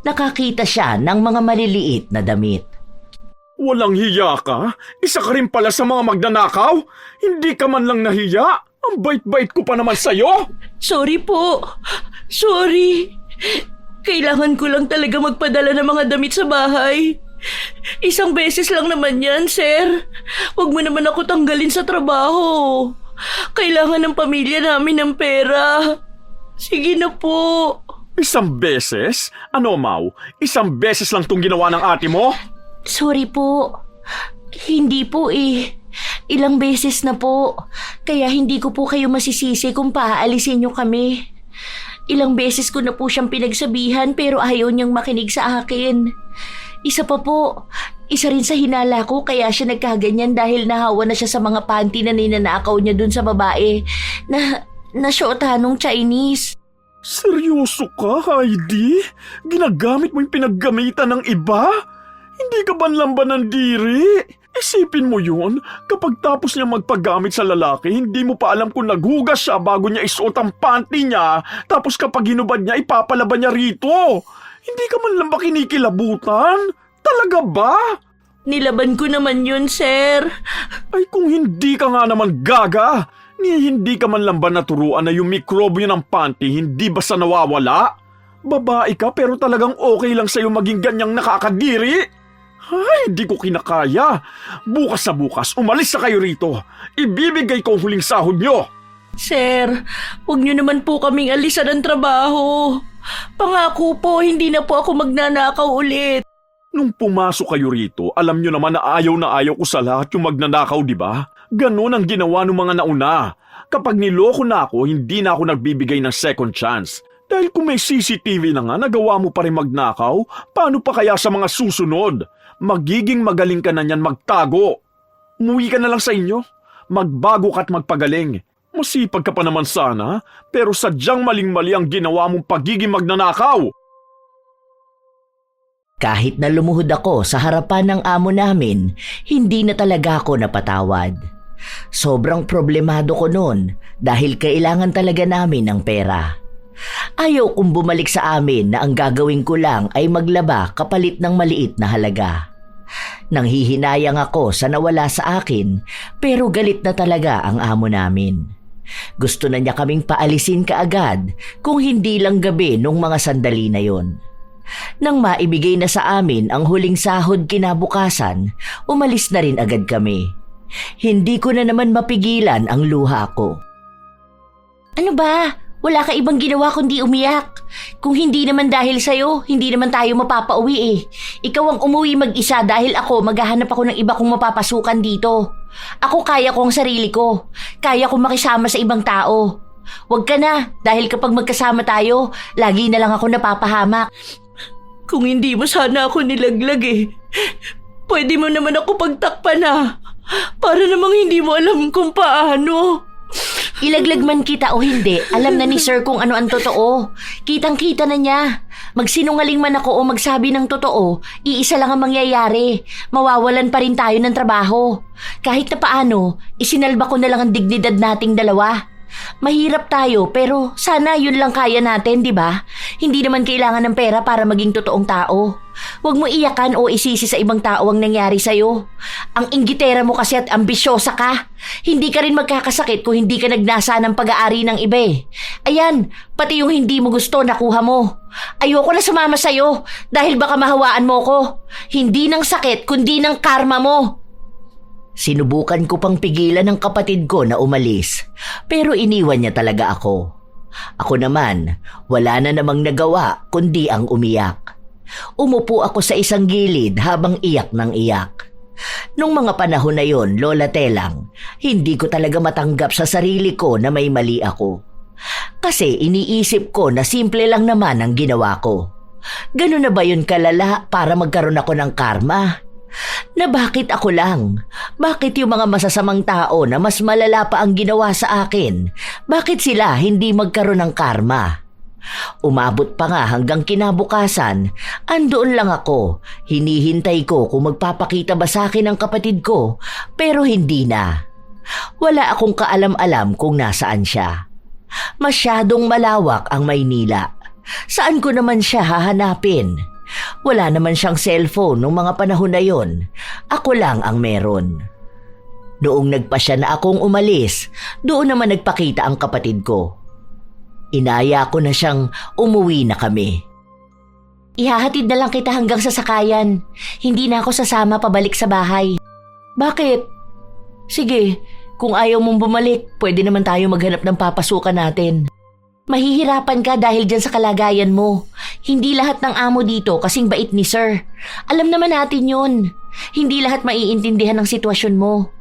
Nakakita siya ng mga maliliit na damit. Walang hiya ka? Isa ka rin pala sa mga magnanakaw? Hindi ka man lang nahiya? Ang bait-bait ko pa naman sa'yo! Sorry po. Sorry. Kailangan ko lang talaga magpadala ng mga damit sa bahay. Isang beses lang naman yan, sir. Huwag mo naman ako tanggalin sa trabaho. Kailangan ng pamilya namin ng pera. Sige na po. Isang beses? Ano, Mau? Isang beses lang tong ginawa ng ate mo? Sorry po. Hindi po Ilang beses na po. Kaya hindi ko po kayo masisisi kung paaalisin niyo kami. Ilang beses ko na po siyang pinagsabihan pero ayaw niyang makinig sa akin. Isa pa po, isa rin sa hinala ko kaya siya nagkaganyan dahil nahawa na siya sa mga panty na ninanakaw niya dun sa babae na syotanong Chinese. Seryoso ka, Heidi? Ginagamit mo yung pinaggamitan ng iba? Hindi ka banlang ba nandiri? Isipin mo yun, kapag tapos niya magpagamit sa lalaki, hindi mo pa alam kung naghugas siya bago niya isuot ang panty niya, tapos kapag hinubad niya, ipapalaban niya rito. Hindi ka man lang ba kinikilabutan? Talaga ba? Nilaban ko naman yun, sir. Ay kung hindi ka nga naman gaga, hindi ka man lang ba naturuan na yung mikrobyo ng panty hindi basta nawawala? Babae ka pero talagang okay lang sa'yo maging ganyang nakakadiri? Ay, di ko kinakaya. Bukas na bukas, umalis na kayo rito. Ibibigay ko ang huling sahod nyo. Sir, huwag niyo naman po kaming alisan ng trabaho. Pangako po, hindi na po ako magnanakaw ulit. Nung pumasok kayo rito, alam nyo naman na ayaw ko sa lahat yung magnanakaw, di ba? Ganon ang ginawa ng mga nauna. Kapag niloko na ako, hindi na ako nagbibigay ng second chance. Dahil kung may CCTV na nga, nagawa mo pa rin magnakaw, paano pa kaya sa mga susunod? Magiging magaling ka na niyan magtago. Umuwi ka na lang sa inyo. Magbago ka at magpagaling. Masipag ka pa naman sana, pero sadyang maling-mali ang ginawa mong pagiging magnanakaw. Kahit na lumuhod ako sa harapan ng amo namin, hindi na talaga ako napatawad. Sobrang problemado ko noon dahil kailangan talaga namin ng pera. Ayaw kong bumalik sa amin na ang gagawin ko lang ay maglaba kapalit ng maliit na halaga. Nanghihinayang ako sa nawala sa akin pero galit na talaga ang amo namin. Gusto na niya kaming paalisin kaagad kung hindi lang gabi nung mga sandali na yon. Nang maibigay na sa amin ang huling sahod kinabukasan, umalis na rin agad kami. Hindi ko na naman mapigilan ang luha ko. Ano ba? Wala ka ibang ginawa kundi umiyak. Kung hindi naman dahil sa'yo, hindi naman tayo mapapauwi eh. Ikaw ang umuwi mag-isa dahil ako maghahanap ako ng iba kong mapapasukan dito. Ako kaya ko ang sarili ko. Kaya kong makisama sa ibang tao. Huwag ka na dahil kapag magkasama tayo, lagi na lang ako napapahamak. Kung hindi mo sana ako nilaglag eh, pwede mo naman ako pagtakpan na. Para namang hindi mo alam kung paano. Ilaglag man kita o hindi, alam na ni sir kung ano ang totoo. Kitang-kita na niya. Magsinungaling man ako o magsabi ng totoo, iisa lang ang mangyayari. Mawawalan pa rin tayo ng trabaho. Kahit na paano, isinalba ko na lang ang dignidad nating dalawa. Mahirap tayo pero sana yun lang kaya natin, di ba? Hindi naman kailangan ng pera para maging totoong tao. Huwag mo iyakan o isisi sa ibang tao ang nangyari sa'yo. Ang inggitera mo kasi at ambisyosa ka. Hindi ka rin magkakasakit kung hindi ka nagnasa ng pag-aari ng iba eh. Ayan, pati yung hindi mo gusto nakuha mo. Ayoko na sumama sa'yo dahil baka mahawaan mo ko. Hindi ng sakit kundi ng karma mo. Sinubukan ko pang pigilan ng kapatid ko na umalis, pero iniwan niya talaga ako. Ako naman, wala na namang nagawa kundi ang umiyak. Umupo ako sa isang gilid habang iyak ng iyak. Nung mga panahon na yon, Lola Telang, hindi ko talaga matanggap sa sarili ko na may mali ako. Kasi iniisip ko na simple lang naman ang ginawa ko. Ganun na ba yun kalala para magkaroon ako ng karma? Na bakit ako lang? Bakit yung mga masasamang tao na mas malala pa ang ginawa sa akin? Bakit sila hindi magkaroon ng karma? Umabot pa nga hanggang kinabukasan, andoon lang ako, hinihintay ko kung magpapakita ba sa akin ang kapatid ko, pero hindi na. Wala akong kaalam-alam kung nasaan siya. Masyadong malawak ang Maynila. Saan ko naman siya hahanapin? Wala naman siyang cellphone noong mga panahon na yon. Ako lang ang meron. Noong nagpasya na akong umalis, doon naman nagpakita ang kapatid ko. Inaya ko na siyang umuwi na kami. Ihahatid na lang kita hanggang sa sakayan. Hindi na ako sasama pabalik sa bahay. Bakit? Sige, kung ayaw mong bumalik, pwede naman tayo maghanap ng papasukan natin. Mahihirapan ka dahil dyan sa kalagayan mo. Hindi lahat ng amo dito kasing bait ni sir. Alam naman natin yun. Hindi lahat maiintindihan ng sitwasyon mo.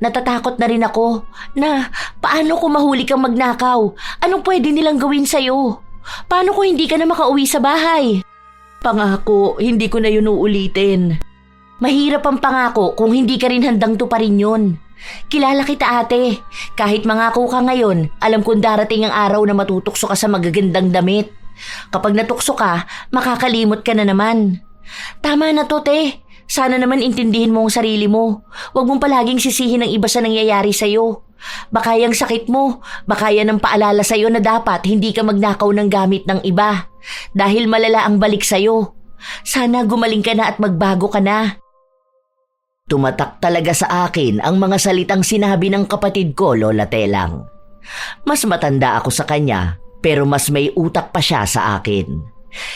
Natatakot na rin ako na paano kung mahuli kang magnakaw? Anong pwede nilang gawin sa'yo? Paano kung hindi ka na makauwi sa bahay? Pangako, hindi ko na yun uulitin. Mahirap ang pangako kung hindi ka rin handang tuparin yun. Kilala kita ate. Kahit mangako ka ngayon, alam kong darating ang araw na matutokso ka sa magagandang damit. Kapag natukso ka, makakalimot ka na naman. Tama na to, te. Sana naman intindihin mo ang sarili mo. Huwag mong palaging sisihin ang iba sa nangyayari sa'yo. Baka yung sakit mo, baka yan ang paalala sa'yo na dapat hindi ka magnakaw ng gamit ng iba. Dahil malala ang balik sa'yo. Sana gumaling ka na at magbago ka na. Tumatak talaga sa akin ang mga salitang sinabi ng kapatid ko, Lola Telang. Mas matanda ako sa kanya, pero mas may utak pa siya sa akin.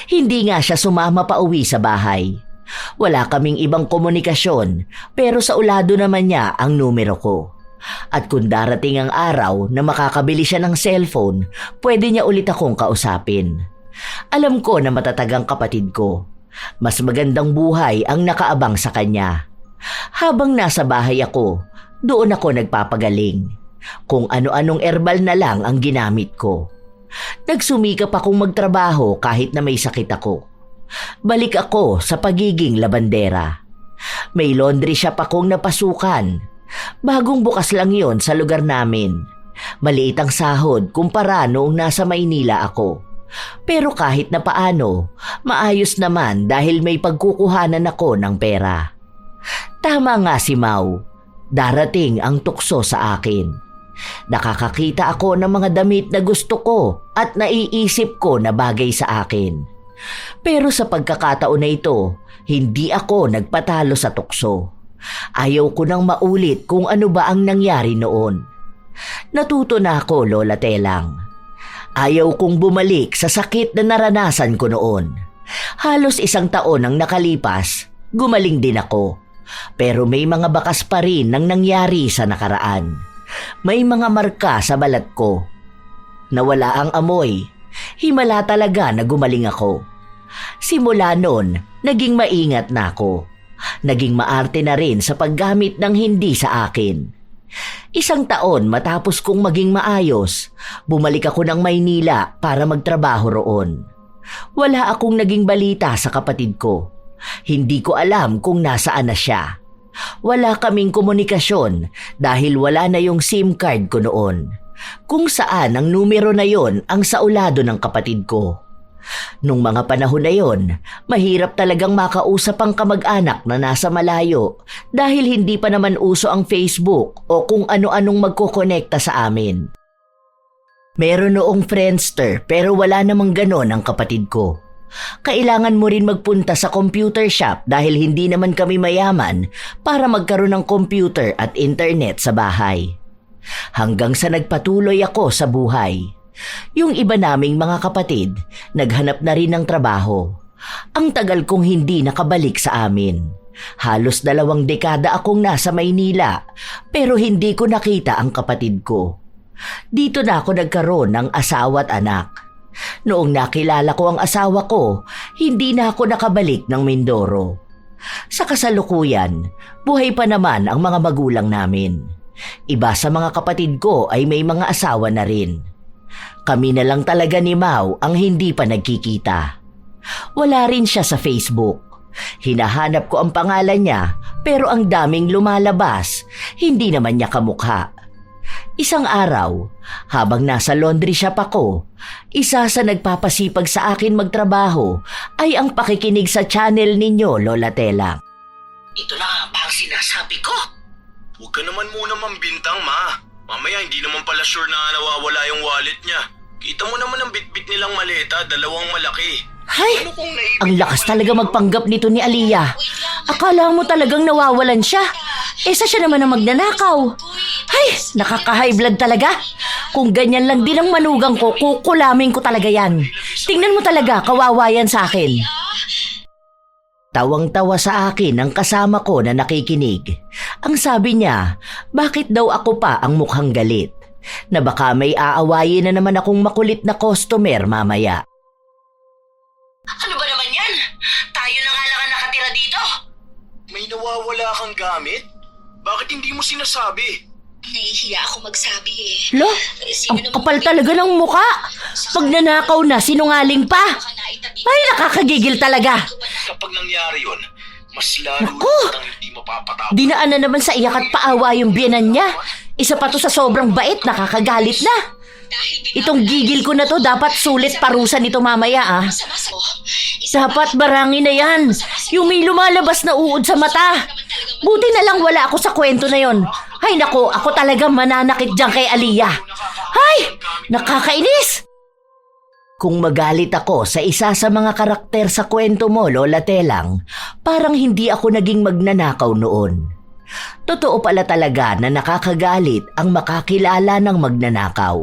Hindi nga siya sumama pa uwi sa bahay. Wala kaming ibang komunikasyon, pero sa ulado naman niya ang numero ko. At kung darating ang araw na makakabili siya ng cellphone, pwede niya ulit akong kausapin. Alam ko na matatag ang kapatid ko. Mas magandang buhay ang nakaabang sa kanya. Habang nasa bahay ako, doon ako nagpapagaling. Kung ano-anong herbal na lang ang ginamit ko. Nagsumikap akong magtrabaho kahit na may sakit ako. Balik ako sa pagiging labandera. May laundry shop akong napasukan. Bagong bukas lang yon sa lugar namin. Maliit ang sahod kumpara noong nasa Maynila ako. Pero kahit na paano, maayos naman dahil may pagkukuhanan ako ng pera. Tama nga si Mau. Darating ang tukso sa akin. Nakakakita ako ng mga damit na gusto ko at naiisip ko na bagay sa akin. Pero sa pagkakataon na ito, hindi ako nagpatalo sa tukso. Ayaw ko nang maulit kung ano ba ang nangyari noon. Natuto na ako, Lola Telang. Ayaw kong bumalik sa sakit na naranasan ko noon. Halos 1 taon ang nakalipas, gumaling din ako. Pero may mga bakas pa rin ng nangyari sa nakaraan. May mga marka sa balat ko. Nawala ang amoy. Himala talaga na gumaling ako. Simula noon, naging maingat na ako. Naging maarte na rin sa paggamit ng hindi sa akin. 1 taon matapos kong maging maayos, bumalik ako ng Maynila para magtrabaho roon. Wala akong naging balita sa kapatid ko. Hindi ko alam kung nasaan na siya. Wala kaming komunikasyon dahil wala na yung SIM card ko noon. Kung saan ang numero na yon ang saulado ng kapatid ko. Nung mga panahon na yon, mahirap talagang makausap ang kamag-anak na nasa malayo dahil hindi pa naman uso ang Facebook o kung ano-anong magkokonekta sa amin. Meron noong Friendster pero wala namang ganon ang kapatid ko. Kailangan mo rin magpunta sa computer shop dahil hindi naman kami mayaman para magkaroon ng computer at internet sa bahay. Hanggang sa nagpatuloy ako sa buhay. Yung iba naming mga kapatid, naghanap na rin ng trabaho. Ang tagal kong hindi nakabalik sa amin. Halos 2 dekada akong nasa Maynila pero hindi ko nakita ang kapatid ko. Dito na ako nagkaroon ng asawa at anak. Noong nakilala ko ang asawa ko, hindi na ako nakabalik ng Mindoro. Sa kasalukuyan, buhay pa naman ang mga magulang namin. Iba sa mga kapatid ko ay may mga asawa na rin. Kami na lang talaga ni Mau ang hindi pa nagkikita. Wala rin siya sa Facebook. Hinahanap ko ang pangalan niya pero ang daming lumalabas, hindi naman niya kamukha. Isang araw, habang nasa laundry shop ako, isa sa nagpapasipag sa akin magtrabaho ay ang pakikinig sa channel ninyo, Lola Telang. Ito na nga ba ang sinasabi ko? Huwag ka naman muna mambintang, ma. Mamaya hindi naman pala sure na nawawala yung wallet niya. Kita mo naman ang bitbit nilang maleta, 2 malaki. Hay! Ang lakas talaga magpanggap nito ni Aliyah. Akala mo talagang nawawalan siya. Isa siya naman ang magnanakaw. Hay! Nakaka-high blood talaga. Kung ganyan lang din ang manugang ko, kukulamin ko talaga yan. Tingnan mo talaga, kawawa yan sa akin. Tawang-tawa sa akin ang kasama ko na nakikinig. Ang sabi niya, bakit daw ako pa ang mukhang galit? Na baka may aawayin na naman akong makulit na customer mamaya. Ano ba naman yan? Tayo na nga lang ang nakatira dito. May nawawala kang gamit? Bakit hindi mo sinasabi? Nahihiya ako magsabi eh. Lo, Sino ang namang kapal talaga ng muka. Pag nanakaw na, sinungaling pa. baka naitabi Ay, nakakagigil talaga. Kapag nangyari yun, mas lalo Naku! kitang hindi mapapatawad. Dinaan na naman sa iyak at paawa yung biyenan niya. Isa pa to sa sobrang bait, nakakagalit na. Itong gigil ko na to, dapat sulit parusa nito mamaya ah. Masama mo. Dapat barangin na yan. Yung may lumalabas na uod sa mata. Buti na lang wala ako sa kwento na yon. Ay nako, ako talagang mananakit dyan kay Aliyah. Ay, nakakainis. Kung magalit ako sa isa sa mga karakter sa kwento mo, Lola Telang, parang hindi ako naging magnanakaw noon. Totoo pala talaga na nakakagalit ang makakilala ng magnanakaw.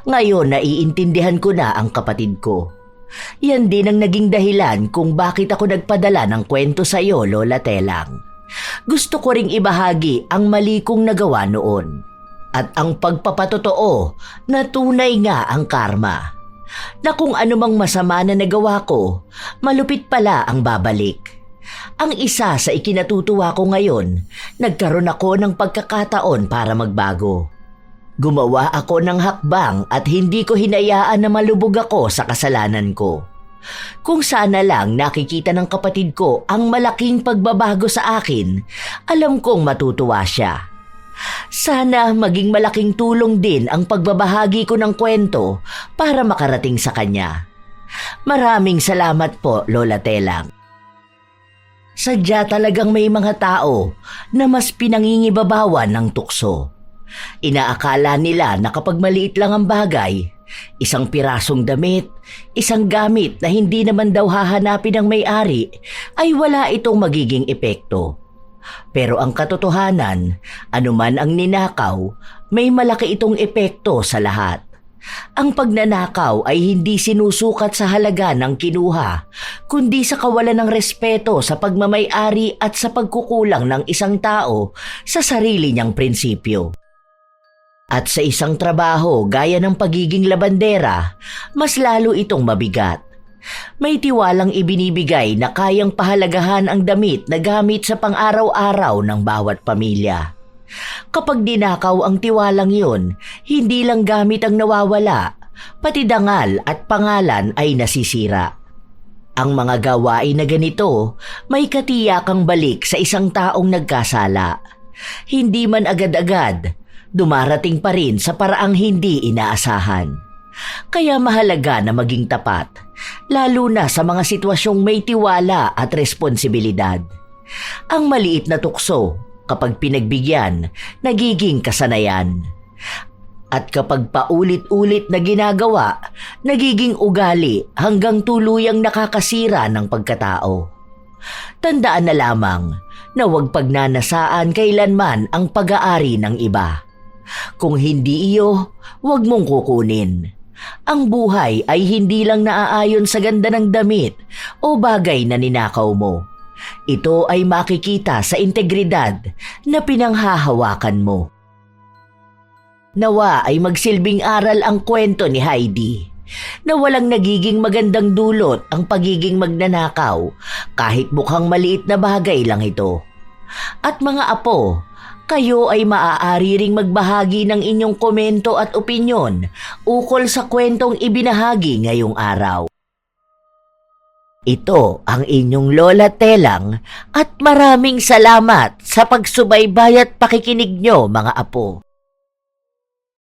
Ngayon naiintindihan ko na ang kapatid ko. Yan din ang naging dahilan kung bakit ako nagpadala ng kwento sa iyo, Lola Telang. Gusto ko ring ibahagi ang mali kong nagawa noon. At ang pagpapatotoo na tunay nga ang karma. Na kung anumang masama na nagawa ko, malupit pala ang babalik. Ang isa sa ikinatutuwa ko ngayon, nagkaroon ako ng pagkakataon para magbago. Gumawa ako ng hakbang at hindi ko hinayaan na malubog ako sa kasalanan ko. Kung sana lang nakikita ng kapatid ko ang malaking pagbabago sa akin, alam kong matutuwa siya. Sana maging malaking tulong din ang pagbabahagi ko ng kwento para makarating sa kanya. Maraming salamat po, Lola Telang. Sadya talagang may mga tao na mas pinangingibabawan ng tukso. Inaakala nila na kapag maliit lang ang bagay, isang pirasong damit, isang gamit na hindi naman daw hahanapin ng may-ari, ay wala itong magiging epekto. Pero ang katotohanan, anuman ang ninakaw, may malaki itong epekto sa lahat. Ang pagnanakaw ay hindi sinusukat sa halaga ng kinuha, kundi sa kawalan ng respeto sa pagmamay-ari at sa pagkukulang ng isang tao sa sarili niyang prinsipyo. At sa isang trabaho gaya ng pagiging labandera, mas lalo itong mabigat. May tiwalang ibinibigay na kayang pahalagahan ang damit na gamit sa pang-araw-araw ng bawat pamilya. Kapag dinakaw ang tiwalang yun, hindi lang gamit ang nawawala, pati dangal at pangalan ay nasisira. Ang mga gawain na ganito, may katiyakang balik sa isang taong nagkasala. Hindi man agad-agad, dumarating pa rin sa paraang hindi inaasahan. Kaya mahalaga na maging tapat, lalo na sa mga sitwasyong may tiwala at responsibilidad. Ang maliit na tukso, kapag pinagbigyan, nagiging kasanayan. At kapag paulit-ulit na ginagawa, nagiging ugali hanggang tuluyang nakakasira ng pagkatao. Tandaan na lamang na huwag pagnanasaan kailanman ang pag-aari ng iba. Kung hindi iyo, huwag mong kukunin. Ang buhay ay hindi lang naaayon sa ganda ng damit o bagay na ninakaw mo. Ito ay makikita sa integridad na pinanghahawakan mo. Nawa ay magsilbing aral ang kwento ni Heidi na walang nagiging magandang dulot ang pagiging magnanakaw kahit mukhang maliit na bagay lang ito. At mga apo, kayo ay maaari ring magbahagi ng inyong komento at opinyon ukol sa kwentong ibinahagi ngayong araw. Ito ang inyong Lola Telang at maraming salamat sa pagsubaybay at pakikinig nyo mga apo.